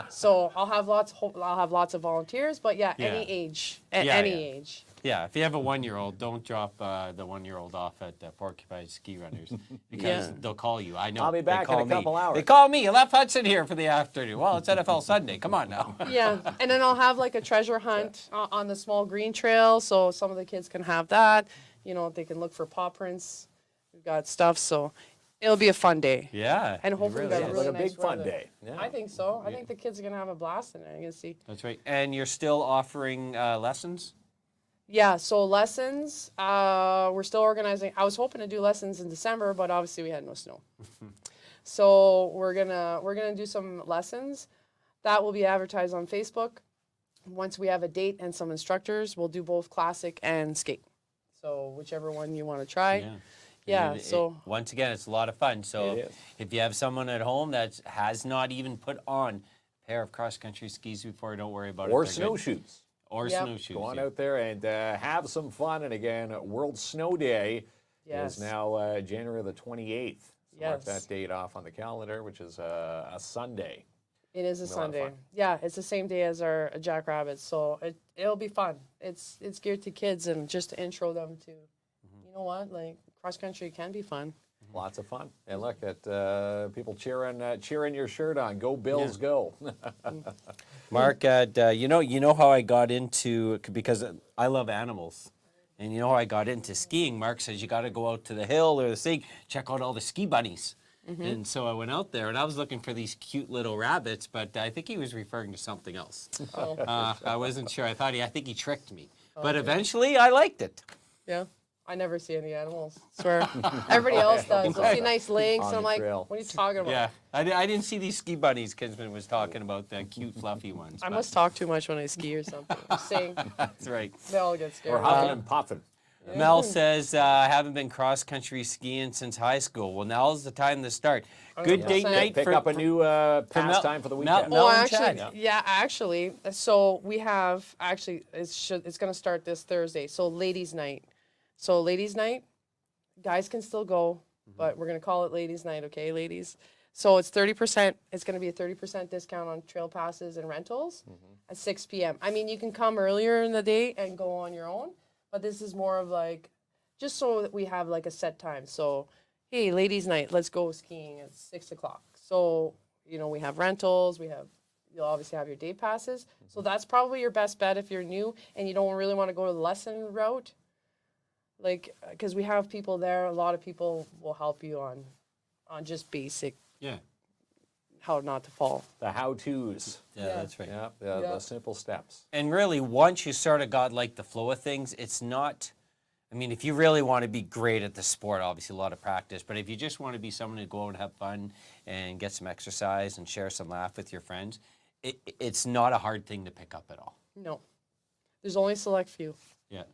So I'll have lots of volunteers, but yeah, any Yeah. age, Yeah, any yeah. age. Yeah, if you have a 1-year-old, don't drop the 1-year-old off at Porcupine Ski Runners because Yeah. they'll call you. I know. I'll be back they call in a couple me. hours. They call me. You left Hudson here for the afternoon. Well, it's NFL Sunday. Come on now. Yeah, and then I'll have like a treasure hunt on the small green trail, so some of the kids can have that. You know, they can look for paw prints. We've got stuff, so it'll be a fun day. Yeah. And it hopefully really we've got a is. really Like a nice big fun weather. day. Yeah. I think so. I think the kids are gonna have a blast in it. You're gonna see. That's right. And you're still offering lessons? Yeah, so lessons. We're still organizing. I was hoping to do lessons in December, but obviously we had no snow. So we're gonna do some lessons. That will be advertised on Facebook. Once we have a date and some instructors, we'll do both classic and skate. So whichever one you want to try. Yeah, so once again, it's a lot of fun. So It is. if you have someone at home that has not even put on a pair of cross-country skis before, don't worry about it. Or They're good. snowshoes. Or Yep. snowshoes. Go on yeah. out there and have some fun. And again, World Snow Day Yes. is now January the 28th. So mark Yes. that date off on the calendar, which is a Sunday. it is a Be a lot of Sunday. fun. Yeah, it's the same day as our Jackrabbits, so it'll be fun. It's geared to kids and just to intro them to, you know what, like cross country can be fun. Lots of fun. And look at people cheering your shirt on. Go Bills, go. Mark, you know how I got into, because I love animals, and you know how I got into skiing. Mark says you got to go out to the hill or the thing, check out all the ski bunnies. And so I went out there, and I was looking for these cute little rabbits, but I think he was referring to something else. I wasn't sure. I think he tricked me. But eventually, I liked it. Yeah. I never see any animals. Swear. Everybody else does. They'll see nice lakes, On and I'm the like, trail. what are you talking about? Yeah, I didn't see these ski bunnies. Kinsman was talking about the cute, fluffy ones. I but must talk too much when I ski or something. Sing. That's right. They all get Or scared. huffing and puffing. Mel says, I haven't been cross-country skiing since high school. Well, now's the time to start. Good date 100%. night Pick for up a new pastime for the weekend. Mel Oh, and actually, Chad. yeah, actually. So we have it's going to start this Thursday. So ladies' night. So ladies' night, guys can still go, but we're going to call it ladies' night, okay, ladies. So it's 30%. It's going to be a 30% discount on trail passes and rentals at 6 p.m. I mean, you can come earlier in the day and go on your own, but this is more of like just so that we have like a set time. So, hey, ladies' night, let's go skiing at 6 o'clock. So, you know, we have rentals, you'll obviously have your day passes. So that's probably your best bet if you're new and you don't really want to go to the lesson route. Like, because we have people there, a lot of people will help you on just basic Yeah, how not to fall. The how-tos. yeah, that's right. Yeah, Yeah. the simple steps. And really, once you sort of got like the flow of things, it's not. I mean, if you really want to be great at the sport, obviously a lot of practice. But if you just want to be someone to go out and have fun and get some exercise and share some laugh with your friends, it's not a hard thing to pick up at all. No. There's only a select few. Yeah.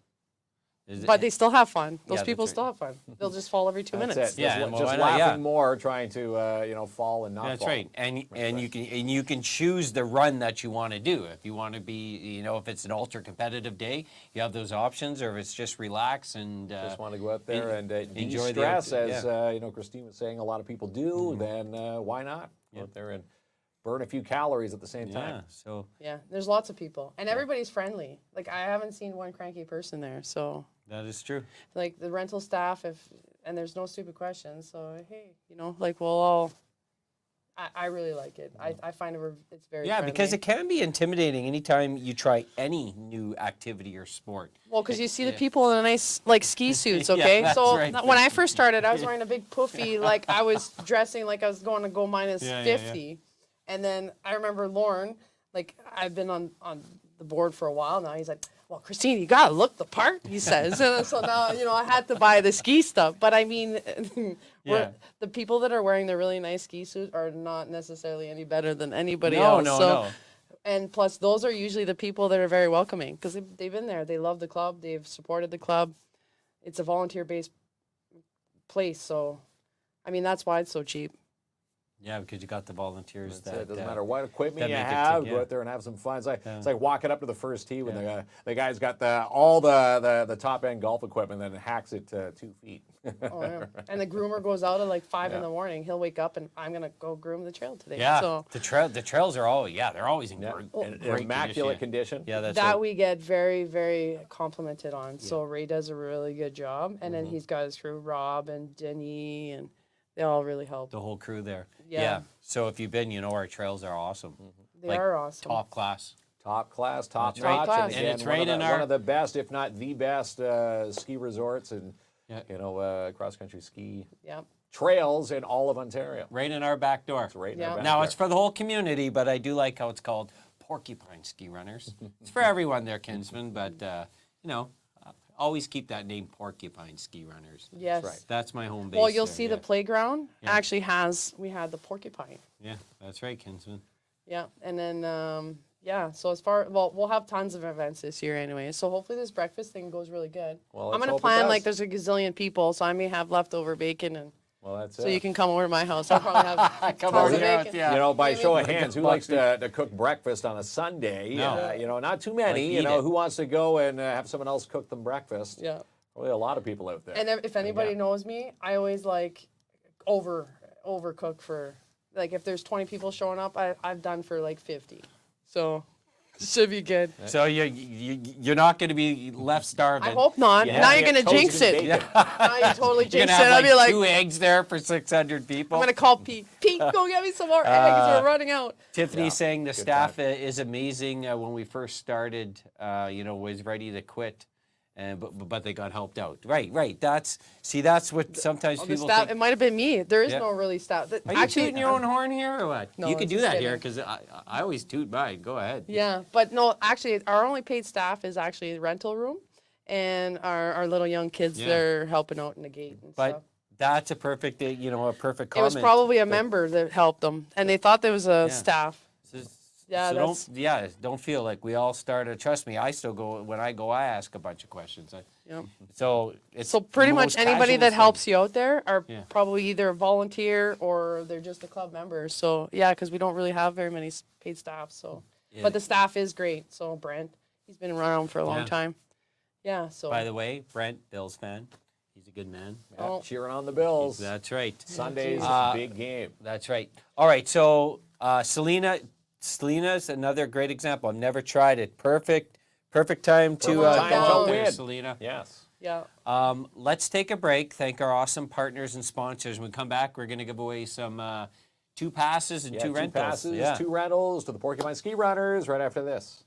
But they still have fun. Those Yeah, people that's still have fun. They'll just fall every 2 That's minutes. it. Yeah, Just, well, just why not? laughing Yeah. more, trying to fall and not That's fall. right, and you can choose the run that you want to do. If you want to be, if it's an ultra competitive day, you have those options, or if it's just relax and Just want to go out there and enjoy the de-stress, outdoor- as Christine was saying, a lot of people do. Then why not go out there and burn a few calories at the same yeah. time? So Yeah, there's lots of people. And everybody's friendly. Like, I haven't seen one cranky person there. So, that is true. like, the rental staff, and there's no stupid questions. So, hey, like, we'll all, I really like it. I find it's very Yeah, friendly. because it can be intimidating anytime you try any new activity or sport. Well, because you see the people in a nice, like, ski suits, okay? that's So right. when I first started, I was wearing a big poofy, like, I was dressing like I was going to go minus Yeah, yeah, 50. And then I remember Lauren, like, I've been on the board for a while now. He's like, well, Christine, you got to look the part, he says. And so now, I had to buy the ski stuff. But I mean, Yeah. the people that are wearing the really nice ski suits are not necessarily any better than anybody No, else. no, So, no. and plus, those are usually the people that are very welcoming because they've been there. They love the club. They've supported the club. It's a volunteer-based place. So, I mean, that's why it's so cheap. Yeah, because you got the volunteers. That's it. that Doesn't matter what equipment that you make it have, tick, go yeah. out there and have some fun. It's like walking up to the first tee when the guy's got all the top end golf equipment, and then hacks it 2 feet. Oh, yeah. And the groomer goes out at like 5 in the morning. He'll wake up and I'm gonna go groom the trail today. Yeah, So the trails are always they're always in In great immaculate condition. condition. Yeah, that's that right. we get very, very complimented on. So Ray does a really good job, and Mm-hmm. then he's got his crew, Rob and Denny, and they all really help. The whole crew there. Yeah. So if you've been, our trails are awesome. They Like, are awesome. Top class. Top class, top That's right. notch, class. and, And again, it's one, right of in the, our- one of the best, if not the best, ski resorts and cross country ski Yep. trails in all of Ontario. Right in our back door. It's right in Yeah. our back Now there. it's for the whole community, but I do like how it's called Porcupine Ski Runners. It's for everyone there, Kinsman, but always keep that name Porcupine Ski Runners. Yes. right. That's my home base. Well, you'll there, see yeah. the playground actually we had the porcupine. Yeah, that's right, Kinsman. Yeah, and then so we'll have tons of events this year anyway. So hopefully this breakfast thing goes really good. Well, I'm let's gonna hope it plan does. like there's a gazillion people, so I may have leftover bacon, and Well, that's so it. you can come over to my house. I'll probably have Come tons over of here bacon. with ya. You know, by show of Maybe. hands, who likes to cook breakfast on a Sunday? No. Not too many. Like, eat it. Who wants to go and have someone else cook them breakfast? Yeah. Probably a lot of people out there. And if anybody Yeah. knows me, I always like overcook for like if there's 20 people showing up, I've done for like 50. So it should be good. So you're not going to be left starving. I hope not. Yeah, Now yeah, you're gonna toasted jinx it. bacon. Now you totally You're jinx gonna it. have I'll be like, 2 eggs there for 600 people. I'm gonna call Pete. Pete, go get me some more eggs. We're running out. Tiffany Yeah, saying the good staff is amazing. When we first started, was ready to quit, but they got helped out. Right. That's what sometimes The people staff. think. It might have been me. There is Yeah. no really staff. Are you tooting your own horn here or what? No, You can I'm do just that here kidding. because I always toot mine. Go ahead. Yeah, but no, actually, our only paid staff is actually the rental room, and our little young kids. Yeah. They're helping out in the gate and stuff. But that's a perfect, a perfect It was comment. probably a member that helped them, and they thought there was a staff. Yeah, So that's don't feel like we all started. Trust me, I still go when I go. I ask a bunch of questions. yeah. So it's So pretty the much most anybody casual that thing. helps you out there are Yeah. probably either a volunteer or they're just a club member. So yeah, because we don't really have very many paid staff. So, Yeah. but the staff is great. So Brent, he's been around for a long Yeah. time. Yeah. So By the way, Brent, Bills fan. He's a good man. Yeah, Oh. cheering on the Bills. That's right. Sunday's Uh, big game. That's right. All right. So Selena's another great example. I've never tried it. Perfect time to Perfect time go to out there, win. Selena. Yes. yeah. Let's take a break. Thank our awesome partners and sponsors. When we come back, we're going to give away some 2 passes and 2 rentals. passes, 2 rentals to the Porcupine Ski Runners right after this.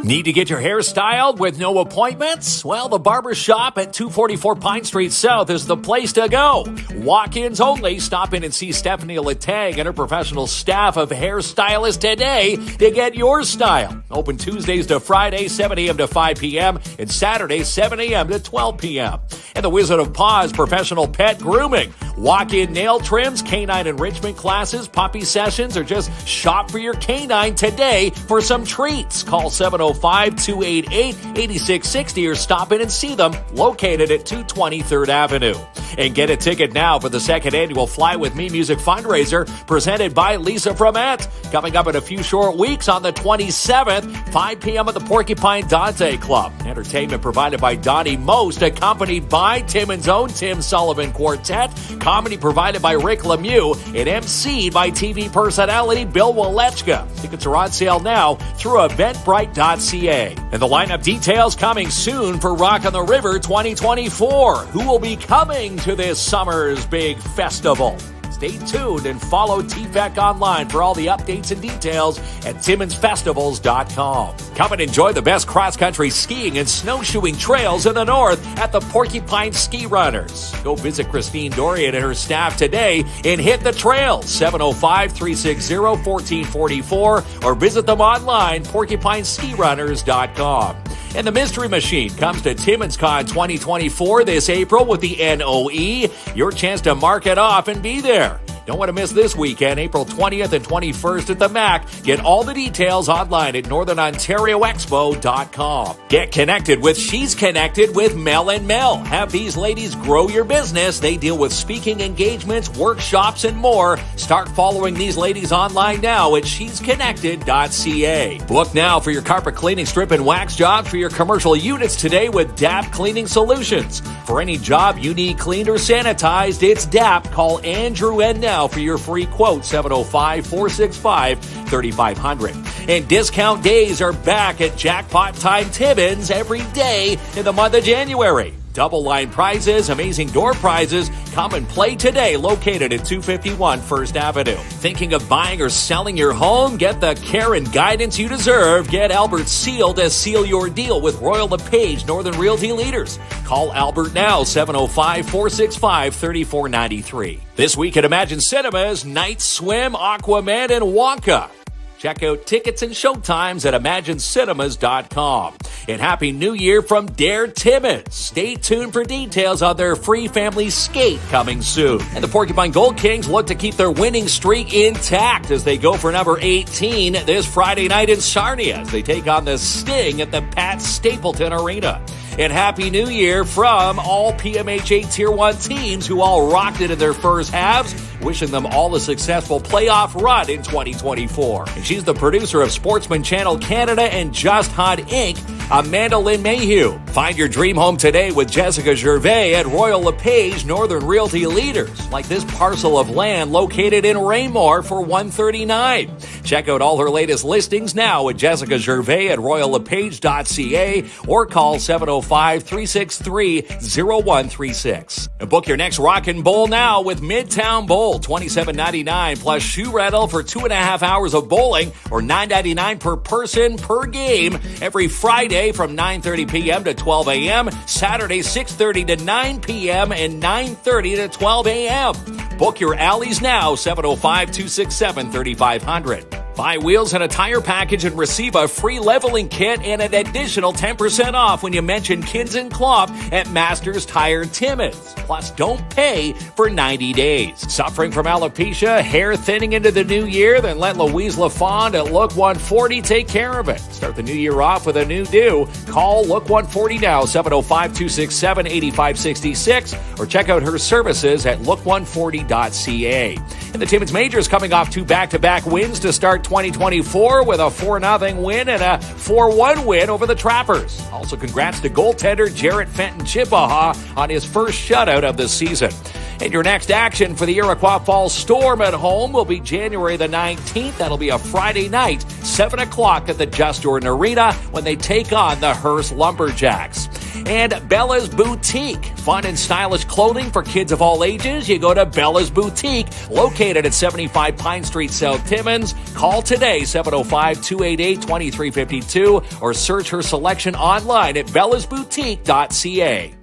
Need to get your hair styled with no appointments? Well, the barber shop at 244 Pine Street South is the place to go. Walk-ins only. Stop in and see Stephanie Letang and her professional staff of hairstylists today to get your style. Open Tuesdays to Fridays, 7 a.m. to 5 p.m. and Saturdays, 7 a.m. to 12 p.m. And the Wizard of Paws Professional Pet Grooming. Walk-in nail trims, canine enrichment classes, puppy sessions, or just shop for your canine today for some treats. Call 705 705-288-8660 or stop in and see them located at 220 3rd Avenue. And get a ticket now for the second annual Fly With Me music fundraiser presented by Lisa Froment. Coming up in a few short weeks on the 27th, 5 p.m. at the Porcupine Dante Club. Entertainment provided by Donnie Most, accompanied by Timmins' own Tim Sullivan Quartet. Comedy provided by Rick Lemieux and emceed by TV personality Bill Walechka. Tickets are on sale now through eventbrite.ca. And the lineup details coming soon for Rock on the River 2024. Who will be coming to this summer's big festival? Stay tuned and follow TFEC online for all the updates and details at TimmonsFestivals.com. Come and enjoy the best cross-country skiing and snowshoeing trails in the north at the Porcupine Ski Runners. Go visit Christine Dorian and her staff today and hit the trails, 705-360-1444, or visit them online, porcupineskirunners.com. And the Mystery Machine comes to TimminsCon 2024 this April with the NOE. Your chance to mark it off and be there. Don't want to miss this weekend, April 20th and 21st at the MAC. Get all the details online at northernontarioexpo.com. Get connected with She's Connected with Mel and Mel. Have these ladies grow your business. They deal with speaking engagements, workshops, and more. Start following these ladies online now at shesconnected.ca. Book now for your carpet cleaning, strip, and wax jobs for your commercial units today with DAP Cleaning Solutions. For any job you need cleaned or sanitized, it's DAP. Call Andrew and Nell for your free quote, 705-465-3500. And discount days are back at Jackpot Time Timmins every day in the month of January. Double line prizes, amazing door prizes. Come and play today, located at 251 1st Avenue. Thinking of buying or selling your home? Get the care and guidance you deserve. Get Albert Seal to seal your deal with Royal LePage Northern Realty Leaders. Call Albert now, 705-465-3493. This week at Imagine Cinemas, Night Swim, Aquaman, and Wonka. Check out tickets and showtimes at ImagineCinemas.com. And Happy New Year from Dare Timmins. Stay tuned for details on their free family skate coming soon. And the Porcupine Gold Kings look to keep their winning streak intact as they go for number 18 this Friday night in Sarnia as they take on the Sting at the Pat Stapleton Arena. And Happy New Year from all PMHA Tier 1 teams who all rocked it in their first halves. Wishing them all a successful playoff run in 2024. And she's the producer of Sportsman Channel Canada and Just Hot Inc., Amanda Lynn Mayhew. Find your dream home today with Jessica Gervais at Royal LePage Northern Realty Leaders, like this parcel of land located in Raymore for $139. Check out all her latest listings now at Jessica Gervais at royallepage.ca or call 705-363-0136. And book your next Rockin' Bowl now with Midtown Bowl, $27.99 plus shoe rental for 2.5 hours of bowling or $9.99 per person per game every Friday from 9:30 p.m. to 12 a.m., Saturday 6:30 to 9 p.m. and 9:30 to 12 a.m. Book your alleys now, 705-267-3500. Buy wheels and a tire package and receive a free leveling kit and an additional 10% off when you mention KINZ and KLOMP at Masters Tire Timmins. Plus, don't pay for 90 days. Suffering from alopecia, hair thinning into the new year? Then let Louise LaFond at Look 140 take care of it. Start the new year off with a new do. Call Look 140 now, 705-267-8566, or check out her services at look140.ca. And the Timmins Majors coming off 2 back-to-back wins to start 2024 with a 4-0 win and a 4-1 win over the Trappers. Also, congrats to goaltender Jarrett Fenton Chippewa on his first shutout of the season. And your next action for the Iroquois Falls Storm at home will be January the 19th. That'll be a Friday night, 7 o'clock at the Just Jordan Arena when they take on the Hearst Lumberjacks. And Bella's Boutique, fun and stylish clothing for kids of all ages. You go to Bella's Boutique, located at 75 Pine Street, South Timmins. Call today, 705-288-2352, or search her selection online at bellasboutique.ca.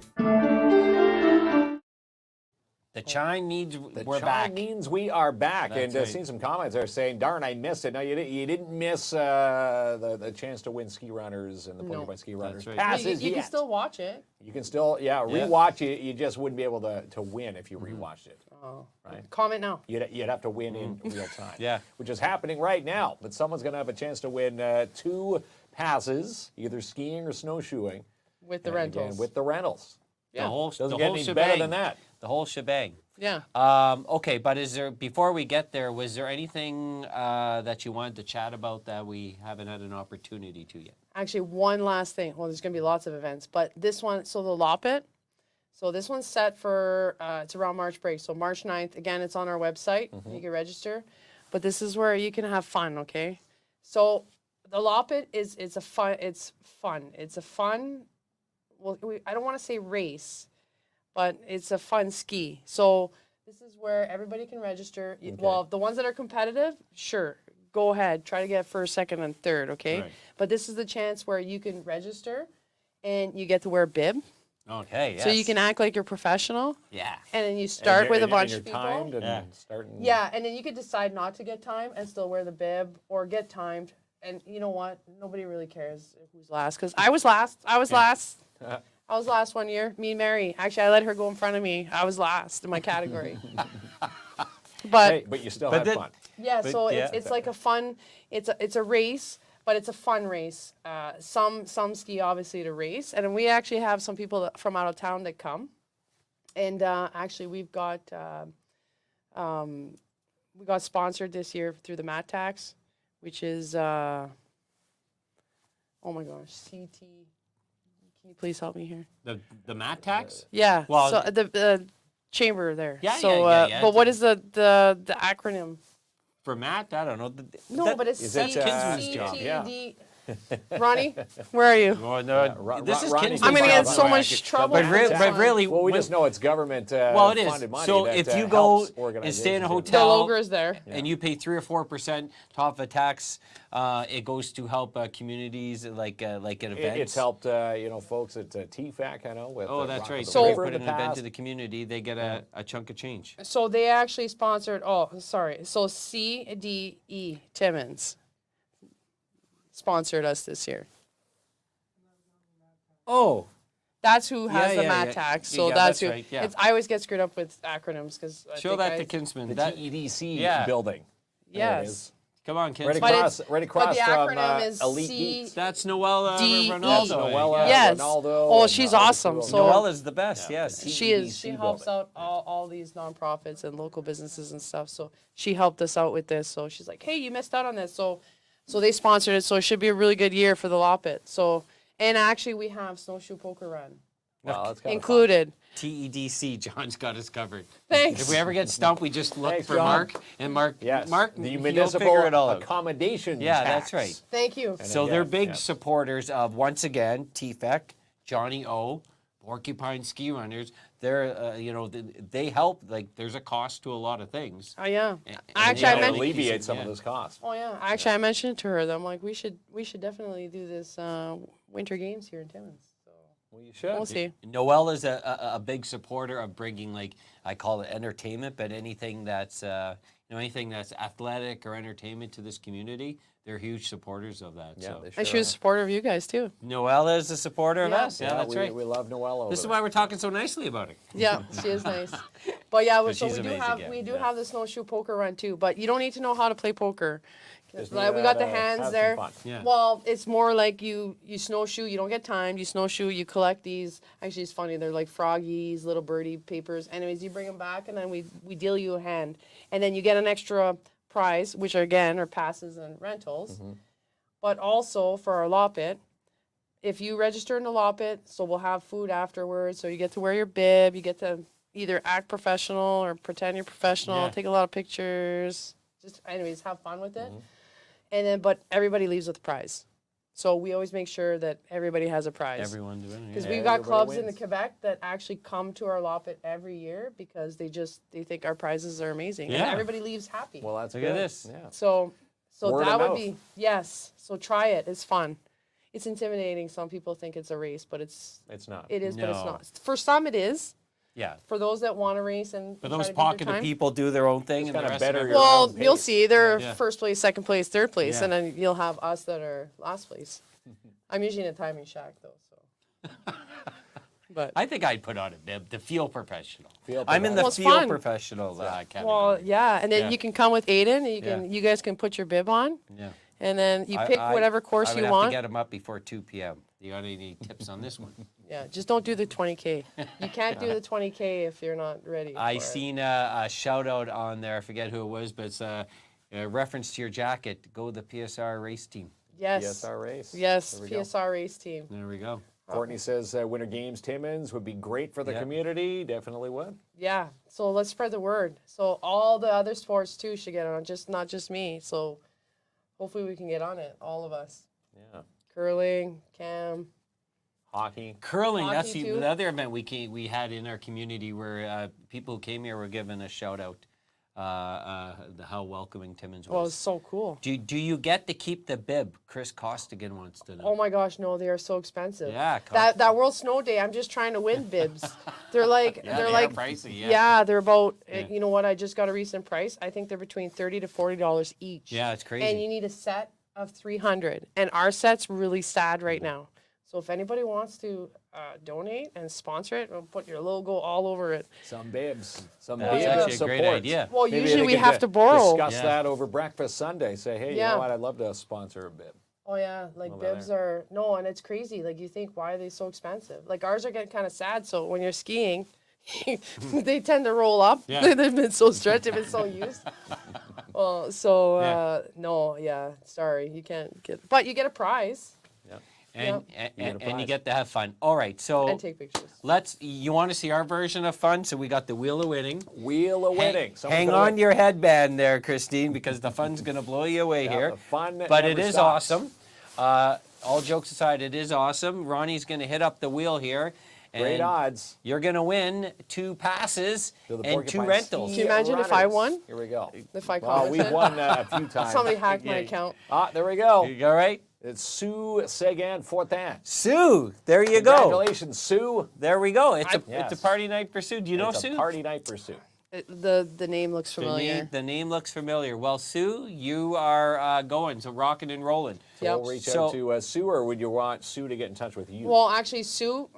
The chime means we're chime back. means we are back. That's and right. seen some comments there saying, darn, I missed it. No, you didn't miss the chance to win Ski Runners and the Porcupine Ski Runners right. passes You can yet. still watch it. You can still, rewatch it. You just wouldn't be able to win if you rewatched it. Oh. Right. Comment now. You'd have to win in real time. Yeah. Which is happening right now. But someone's going to have a chance to win 2 passes, either skiing or snowshoeing. With the And again, rentals. with the rentals. The whole, Doesn't the get whole any shebang. better than that. The whole shebang. Yeah. Okay, but is there, before we get there, was there anything that you wanted to chat about that we haven't had an opportunity to yet? Actually, one last thing. Well, there's going to be lots of events, but this one, so the Loppet, so this one's set for, it's around March break. So March 9th, again, it's on our website. You can register. But this is where you can have fun, okay? So the Loppet it's fun. It's a fun, well, I don't want to say race, but it's a fun ski. So this is where everybody can register. Well, the ones that are competitive, sure, go ahead. Try to get first, second, and third, okay? Right. But this is the chance where you can register and you get to wear a bib. Okay, yes. So you can act like you're professional. Yeah. And then you start with a bunch and of you're people. timed and Yeah. starting. Yeah, and then you could decide not to get timed and still wear the bib or get timed. And you know what? Nobody really cares who's last because I was last. I was last. I was last one year. Me and Mary. Actually, I let her go in front of me. I was last in my category. But Hey, but you still had then- fun. yeah, so yeah. it's like a fun. It's a race, but it's a fun race. Some ski obviously to race, and we actually have some people from out of town that come. And actually, we got sponsored this year through the Mat Tax, which is oh my gosh, CT. Can you please help me here? The mat tax? Yeah. Well, so the chamber there. Yeah, so, yeah. But what is the acronym? For Matt, I don't know. No, but it's Is it, Kinsman's job, yeah. CTD. Ronnie, where are you? Oh, no, this is Ronnie's Kinsman's I'm gonna job. get so much trouble. But, for this but one. really, Well, we when- just know it's government well, it is. funded money. So that, if you go helps and stay in a organizations. the hotel, logo is there. and you pay 3 or 4% top of a tax, it goes to help communities like at events. It's helped, folks at TFAC, I know. With, Oh, that's right. Rock So of the they River put in an the event past. to the community, they get a chunk of change. So they actually sponsored. Oh, sorry. So CDE Timmins sponsored us this year. Oh, That's who has the yeah, Mat yeah. Tax. So Yeah, that's that's who. right, yeah. I always get screwed up with acronyms because show that to Kinsman. The That, TEDC Yeah. building. There it Yes. is. come on, Right Kinsman. But across, right across the from acronym is Elite C- Geeks. That's Noella DE. Ronaldo. Noella, Yes. Ronaldo. Oh, and, she's the awesome. crew of So- Noella's the best, yes. She is. TEDC She helps building. out all these nonprofits and local businesses and stuff. So she helped us out with this. So she's like, "Hey, you missed out on this." So they sponsored it. So it should be a really good year for the Loppet. So and actually we have snowshoe poker run Wow, that's kinda included. TEDC, John's got us covered. Thanks. If we ever get stumped, we just look Thanks, for John. Mark, and Mark, fun. Yes. Mark, the he'll municipal figure it all out. accommodation Yeah, tax. that's right. Thank you. So again, they're big yes. supporters of, once again, TFEC, Johnny O, Porcupine Ski Runners. They're, they help. Like, there's a cost to a lot of things. Oh yeah. And Actually, they I To meant. alleviate some Yeah. of this cost. Oh yeah. Actually, I mentioned it to her that I'm like, we should definitely do this winter games here in Timmins. So Well, you should. we'll see. Noel is a big supporter of bringing, like, I call it entertainment, but anything that's anything that's athletic or entertainment to this community, they're huge supporters of that. Yeah, so they sure And she was a supporter of you guys too. Noel is a supporter of Yeah. us. Yeah, that's we, right. We love Noel over This is there. why we're talking so nicely about it. Yeah, she is nice. But yeah, so she's we do amazing, have yeah. we do have the snowshoe poker run too. But you don't need to know how to play poker. Just Like, need we got to the hands have some there. fun. Yeah. Well, it's more like you snowshoe. You don't get timed. You snowshoe. You collect these. Actually, it's funny. They're like froggies, little birdie papers. Anyways, you bring them back, and then we deal you a hand, and then you get an extra prize, which again are passes and rentals. But also for our Loppet, if you register in the Loppet, so we'll have food afterwards. So you get to wear your bib. You get to either act professional or pretend you're professional. Yeah. Take a lot of pictures. Just anyways, have fun with it. And then, but everybody leaves with a prize. So we always make sure that everybody has a prize. Everyone doing it. Because Yeah. we've got Everybody clubs in the wins. Quebec that actually come to our Loppet every year because they think our prizes are amazing. And Yeah. everybody leaves happy. Well, that's Look good. at this. Yeah. So Word that of would mouth. be, yes. So try it. It's fun. It's intimidating. Some people think it's a race, but it It's not. is, but it's No. not. For some it is. Yeah. For those that want to race and But try those to beat their pocket of time. people do their own thing, and the kinda rest better of your everyone. Well, own you'll pace. see. They're Yeah. first place, second place, third place, Yeah. and then you'll have us that are last place. I'm usually in a timing shack though, so. But I think I'd put on a bib to feel professional. Feel I'm in the Well, it's feel fun. professional category. well, yeah, and then Yeah. you can come with Aiden. And Yeah. you guys can put your bib on, Yeah. And then you pick whatever course I would you have want. to get them up before 2 p.m. You got any tips on this one? Yeah, just don't do the 20K. You can't do the 20K if you're not ready. I for it. seen a shout out on there. I forget who it was, but it's a reference to your jacket. Go the PSR race team. Yes. PSR race. Yes, There we go. PSR race team. There we go. Courtney says Winter Games Timmins would be great for the Yeah. community. Definitely would. Yeah, so let's spread the word. So all the other sports too should get on, not just me. So hopefully we can get on it, all of us. Yeah. Curling, cam. Hockey. Curling, Hockey that's too. the other event we had in our community where people who came here were given a shout out. How welcoming Timmins Oh, it's was. so cool. Do you get to keep the bib? Chris Costigan wants to know. Oh my gosh, no, they are so expensive. Yeah, that World Snow Day, I'm just trying to win bibs. They're like Yeah, they're they are like pricey, yeah. yeah, they're about Yeah. you know what, I just got a recent price. I think they're between $30 to $40 each. Yeah, it's crazy. And you need a set of 300. And our set's really sad right now. So if anybody wants to donate and sponsor it, we'll put your logo all over it. Some bibs. Some That's bib actually a support. great idea. Well, Maybe usually they we could, have to borrow. Discuss Yeah. that over breakfast Sunday. Say, hey, you Yeah. know what? I'd love to sponsor a bib. Oh yeah, like bibs are no, and it's crazy. Like you think, why are they so expensive? Like ours are getting kind of sad. So when you're skiing, they tend to roll up. Yeah. They've been so stretched, they've been so used. Well, so Yeah. no, yeah, sorry, you can't get, but you get a prize And, get a and you prize. get to have fun. All right, so and take pictures. you want to see our version of fun? So we got the Wheel of Winning. Wheel of winning. Someone's Hang gonna on win. your headband there, Christine, because the fun's going to blow you away Yeah, here. the fun But never it is stops. awesome. All jokes aside, it is awesome. Ronnie's going to hit up the wheel here. Great And odds. you're going to win 2 passes To the and 2 Porcupine rentals. Can you imagine if I Runners. won? Here we go. If I Well, we've commented? won a few times. Somebody hacked my account. There we go. You all right? It's Sue Sagan Fortin. Sue, there you go. Congratulations, Sue. There we go. It's Yes. a party night for Sue. Do you know It's Sue? a party night for Sue. The name looks familiar. The name looks familiar. Well, Sue, you are going, so rocking and rolling. Yep. We'll reach So- out to Sue, or would you want Sue to get in touch with you? Well, actually, Sue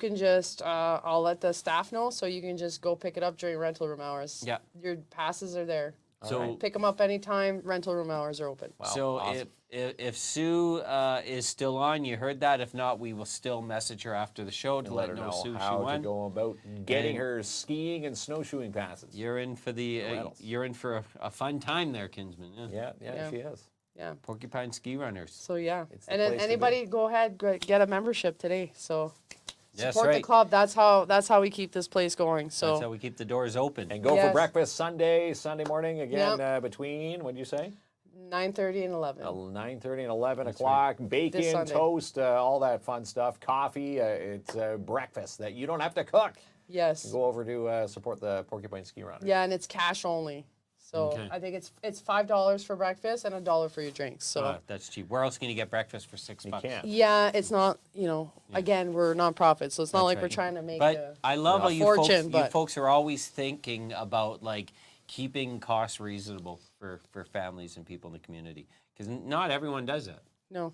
can just, I'll let the staff know, so you can just go pick it up during rental room hours. Yeah. Your passes are there. So, Pick them up anytime. Rental room hours are open. so awesome. if Sue is still on, you heard that. If not, we will still message her after the show to let let her her know know Sue she how to won. go about getting And- her skiing and snowshoeing passes. You're in for rentals. you're in for a fun time there, Kinsman. Yeah. Yeah, Yeah. she is. Yeah. Porcupine Ski Runners. So yeah, It's the and then place to be. anybody go ahead get a membership today. So That's support the right. club. That's how we keep this place going. So That's how we keep the doors open. And go for Yes. breakfast Sunday morning again Yep. between, what did you say? 9:30 and 11. 9:30 and 11 o'clock. Bacon, This Sunday. toast, all that fun stuff. Coffee. It's breakfast that you don't have to cook. Yes. Go over to support the Porcupine Ski Runners. Yeah, and it's cash only. So Okay. I think it's $5 for breakfast and $1 for your drinks. So That's cheap. Where else can you get breakfast for $6? You can't. yeah, it's not, again, we're nonprofit, so it's not That's like right. we're trying to make But I love how you fortune, you but- folks are always thinking about like keeping costs reasonable for families and people in the community, because not everyone does that. no.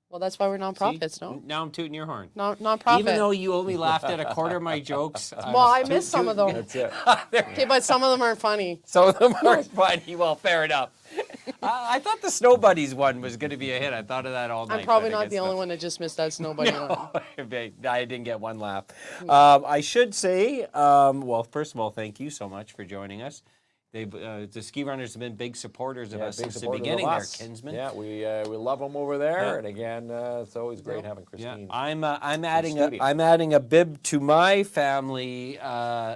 Well, that's why we're See? nonprofits, no? Now I'm tooting your horn. Nonprofit. Even though you only laughed at a quarter of my jokes. well, I missed some of them. That's it. Okay, but some of them aren't funny. Some of them are funny. Well, fair enough. I thought the Snow Buddies one was going to be a hit. I thought of that all night. I'm probably but I not the guess only one that just missed that snowbody one. I didn't get one laugh. I should say, well, first of all, thank you so much for joining us. The ski runners have been big supporters of us big since the supporters of beginning there, us. Kinsman. Yeah, we love them over there, Yeah. and again, it's always great having Yeah, Christine. I'm studio. adding a bib to my family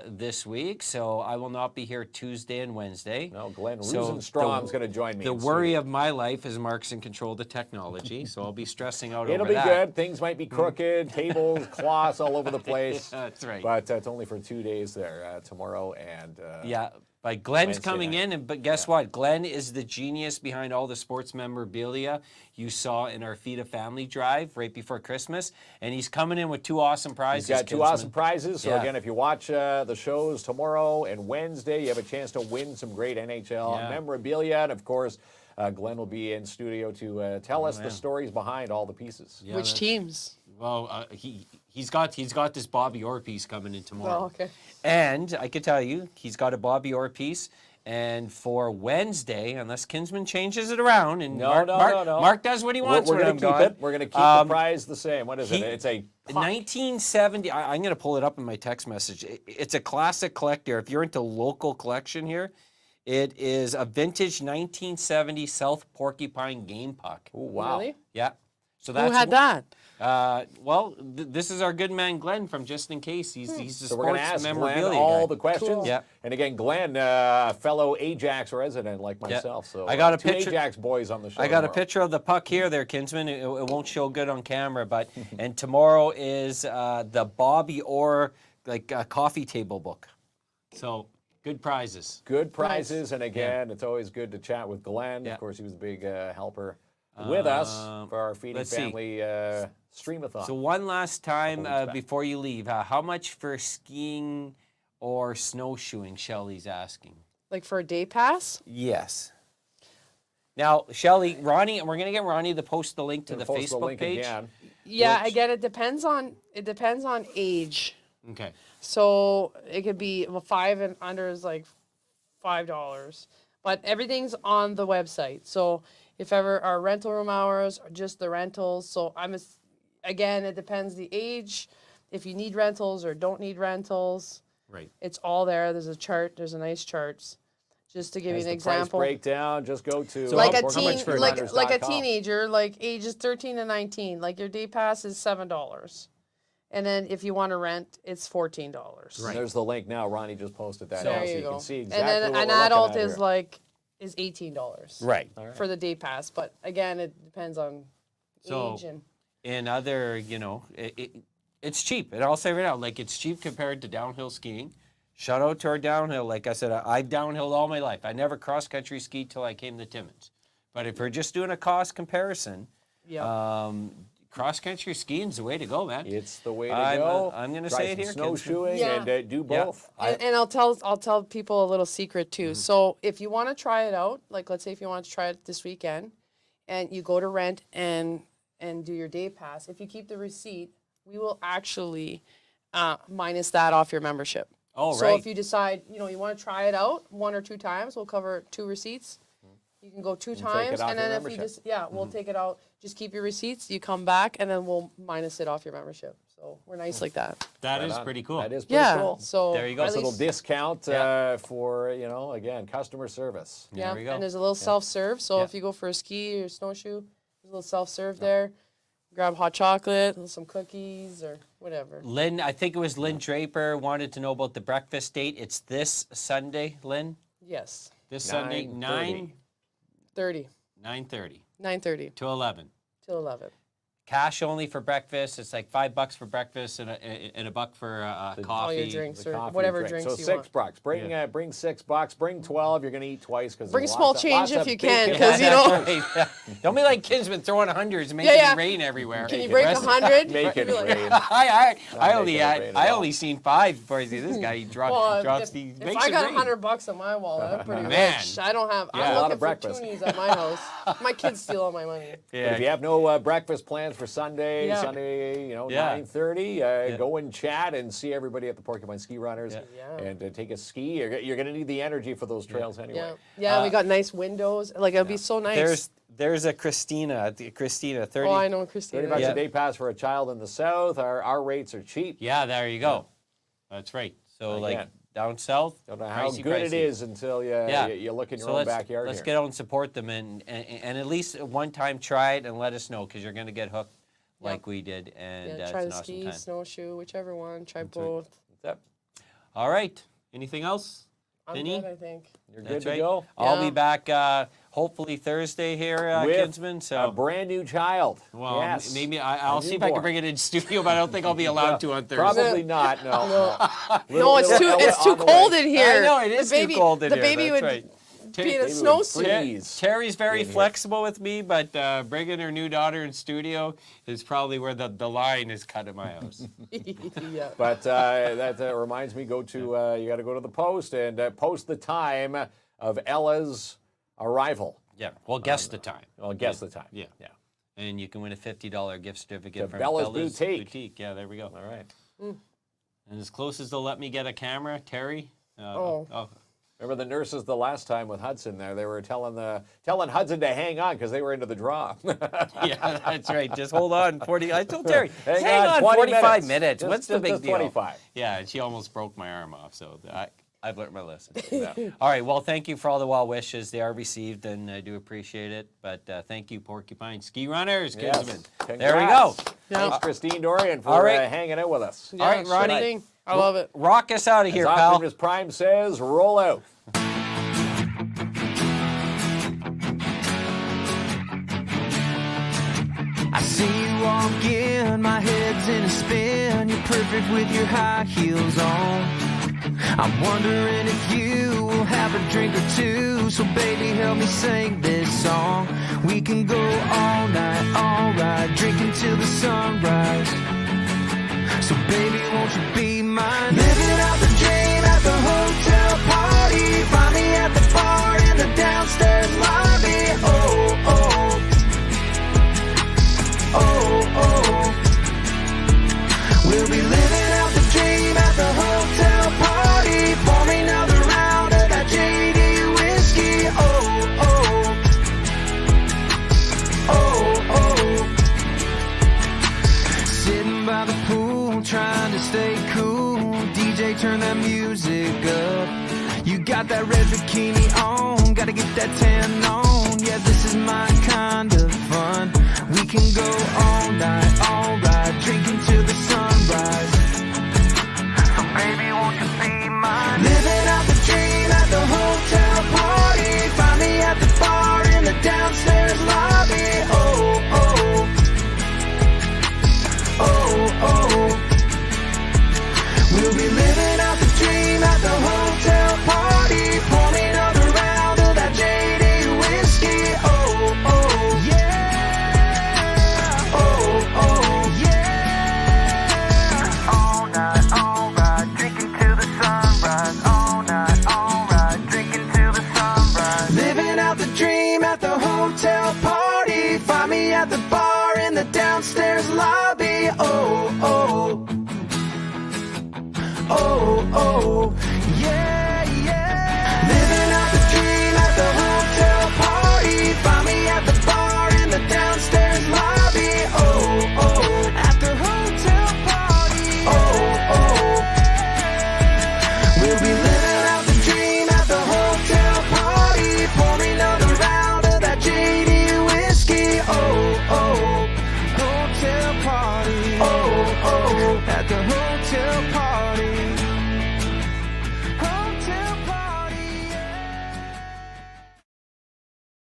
this week, so I will not be here Tuesday and Wednesday. No, Glenn So Rosenstrom's going to join me. The in worry studio. of my life is Mark's in control of the technology, so I'll be stressing out It'll over be that. good. Things might be crooked, tables, cloths all over the place. That's right. But it's only for 2 days there, tomorrow and Yeah, but Glenn's Wednesday coming night. in, but guess what? Glenn is the genius behind all the sports memorabilia you saw in our Feed a Family drive right before Christmas, and he's coming in with 2 awesome prizes. He's got 2 Kinsman. awesome prizes. So Yeah. again, if you watch the shows tomorrow and Wednesday, you have a chance to win some great NHL Yeah. memorabilia. And of course, Glenn will be in studio to tell us yeah. the stories behind all the pieces. Yeah, Which that's- teams? Well, he's got this Bobby Orr piece coming in tomorrow. Oh, okay. And I can tell you, he's got a Bobby Orr piece And for Wednesday, unless Kinsman changes it around, and No, Mark, no, Mark, no, no. Mark does what he wants We're when going I'm to keep gone. it. We're going to keep the prize the same. What is it? he- It's a puck. 1970. I'm going to pull it up in my text message. It's a classic collector. If you're into local collection here, it is a vintage 1970 South Porcupine game puck. Oh, wow. Really? Yeah. So Who that's had that? This is our good man Glenn from Just in Case. He's the So we're going sports to ask memorabilia Glenn all guy. the questions. Cool. Yeah. And again, Glenn, fellow Ajax resident like myself. So I got a two picture- Ajax boys on the show. I got a tomorrow. picture of the puck here, there, Kinsman. It won't show good on camera, but and tomorrow is the Bobby Orr coffee table book. So good prizes. Good prizes, and again, it's always good to chat with Glenn. Yeah. Of course, he was a big helper with us for our Feeding let's see. Family Streamathon. So one last time Couple weeks back. before you leave, how much for skiing or snowshoeing? Shelley's asking. Like for a day pass? Yes. Now, Shelley, Ronnie, we're gonna get Ronnie to post the link to Gonna the post the Facebook link page. again. Yeah, Which- again, it depends on age. Okay. So it could be 5 and under is like $5, but everything's on the website. So if ever our rental room hours or just the rentals. So again, it depends the age. If you need rentals or don't need rentals, Right. it's all there. There's a chart. There's a nice charts. Just to give As you an the price example, breakdown, just go to So like how a much teen, for like a 400runners.com. teenager, like ages 13 to 19, like your day pass is $7, and then if you want to rent, it's $14. Right. There's the link now. Ronnie just posted that. There out, so you you go. can see And exactly then what an we're looking adult at is here. is $18 Right. for the day pass. But again, it depends on So- age and And other, it's cheap. And I'll say right now, like it's cheap compared to downhill skiing. Shout out to our downhill. Like I said, I've downhilled all my life. I never cross-country skied till I came to Timmins. But if we're just doing a cost comparison, yeah. cross-country skiing is the way to go, man. It's the way to I'm- go. I'm gonna Try say it some here, Kinsman. snowshoeing Yeah. and do both. And I'll tell people a little secret too. So if you want to try it out, like let's say if you want to try it this weekend, and you go to rent and do your day pass, if you keep the receipt, we will actually minus that off your membership. Oh, So right. if you decide you want to try it out 1 or 2 times, we'll cover 2 receipts. You can go 2 take it times, off and your then if you membership. just we'll take it out. Just keep your receipts. You come back, and then we'll minus it off your membership. So we're nice like that. That Right is on. pretty cool. That is pretty Yeah. cool. So There you go. at Nice Little least- discount Yeah. for again customer service. Yeah, we go. and there's a little self-serve. So Yeah. if you go for a ski or snowshoe, there's a little self-serve there. Grab hot chocolate, and some cookies or whatever. Lynn, I think it was Lynn Draper, wanted to know about the breakfast date. It's this Sunday, Lynn. Yes, This Sunday, 9:30. 9:30 9:30 to 11. till 11. Cash only for breakfast. It's like $5 for breakfast and a buck for coffee. All your drinks The or coffee whatever drink. drinks So you $6. want. Bring $6. Bring 12. You're gonna eat twice because Bring small change if you can, because Yeah, that's right. Don't be like Kinsman throwing hundreds and making Yeah, yeah. it rain everywhere. Can you break Rest- 100? Make it rain. I only making it rain at all. only seen 5 before I see this guy. He drops the if makes I it got rain. $100 in my wallet, I'm pretty Man. rich. I don't have. Yeah. I'm A lot looking of for breakfast. toonies at my house. My kids steal all my money. But if you have no breakfast plans for Sunday, Yeah. Sunday, Yeah. 9:30, go and chat and see everybody at the Porcupine Ski Runners Yeah. and take a ski. You're going to need the energy for those trails anyway. Yeah. We got nice windows. Like it'll be so nice. There's a Christina 30. Oh, I know, Christina. $30 Yeah. a day pass for a child in the south. Our rates are cheap. Yeah, there you go. That's right. So like Again. down south, Don't know how pricey, good it pricey. is until you look in your own backyard. Let's here. get out and support them and at least one time try it and let us know because you're going to get hooked like we did and Yeah, try it's the an awesome ski, time. snowshoe, whichever one. Try right. both. Yep. All right. Anything else? I'm Vinny? good, I think. You're That's good to right. go. I'll be Yeah. back hopefully Thursday here, With Kinsman. So a brand new child. well, yes. maybe I'll see if I newborn. can bring it in studio, but I don't think I'll be allowed to on Thursday. Probably not. No. No, it's too on the cold way. in here. I know it is the baby, too cold in the here. baby That's would right. be in a Baby would snowsuit. freeze. Terry's very in here. flexible with me, but bringing her new daughter in studio is probably where the line is cut in my house. Yeah. But that reminds me, you got to go to the post and post the time of Ella's arrival. Yeah, well, guess the time. Well, guess the time. Yeah. And you can win a $50 gift certificate To from Bella's Boutique. Yeah, there we go. All right. And as close as they'll let me get a camera, Terry. Oh. Remember the nurses the last time with Hudson there? They were telling Hudson to hang on because they were into the draw. Yeah, that's right. Just hold on. I told Terry, Hang hang on, on 20 45 minutes. minutes. Just- What's the big just deal? 25. Yeah, and she almost broke my arm off, so I've learned my lesson. All right, well, thank you for all the well wishes. They are received, and I do appreciate it. But thank you, Porcupine Ski Runners, Yes. Kinsman. Congrats. There we go. Thanks, Christine Dorian, for All right. hanging out with us. Yeah, All right, Ronnie. exciting. I love it. Rock us out of here, As pal. Optimus Prime says, roll out. I see you walk in, my head's in a spin. You're perfect with your high heels on. I'm wondering if you will have a drink or two. So baby, help me sing this song. We can go all night, alright, drinking till the sunrise. So baby, won't you be mine? Living out the dream at the hotel party. Find me at the bar in the downstairs lobby. Oh, oh. Oh, oh. We'll be living out the dream at the hotel party. Pour me another round of that JD whiskey. Oh, oh. Oh, oh. Sitting by the pool, trying to stay cool. DJ, turn that music up. You got that red bikini on, gotta get that tan on.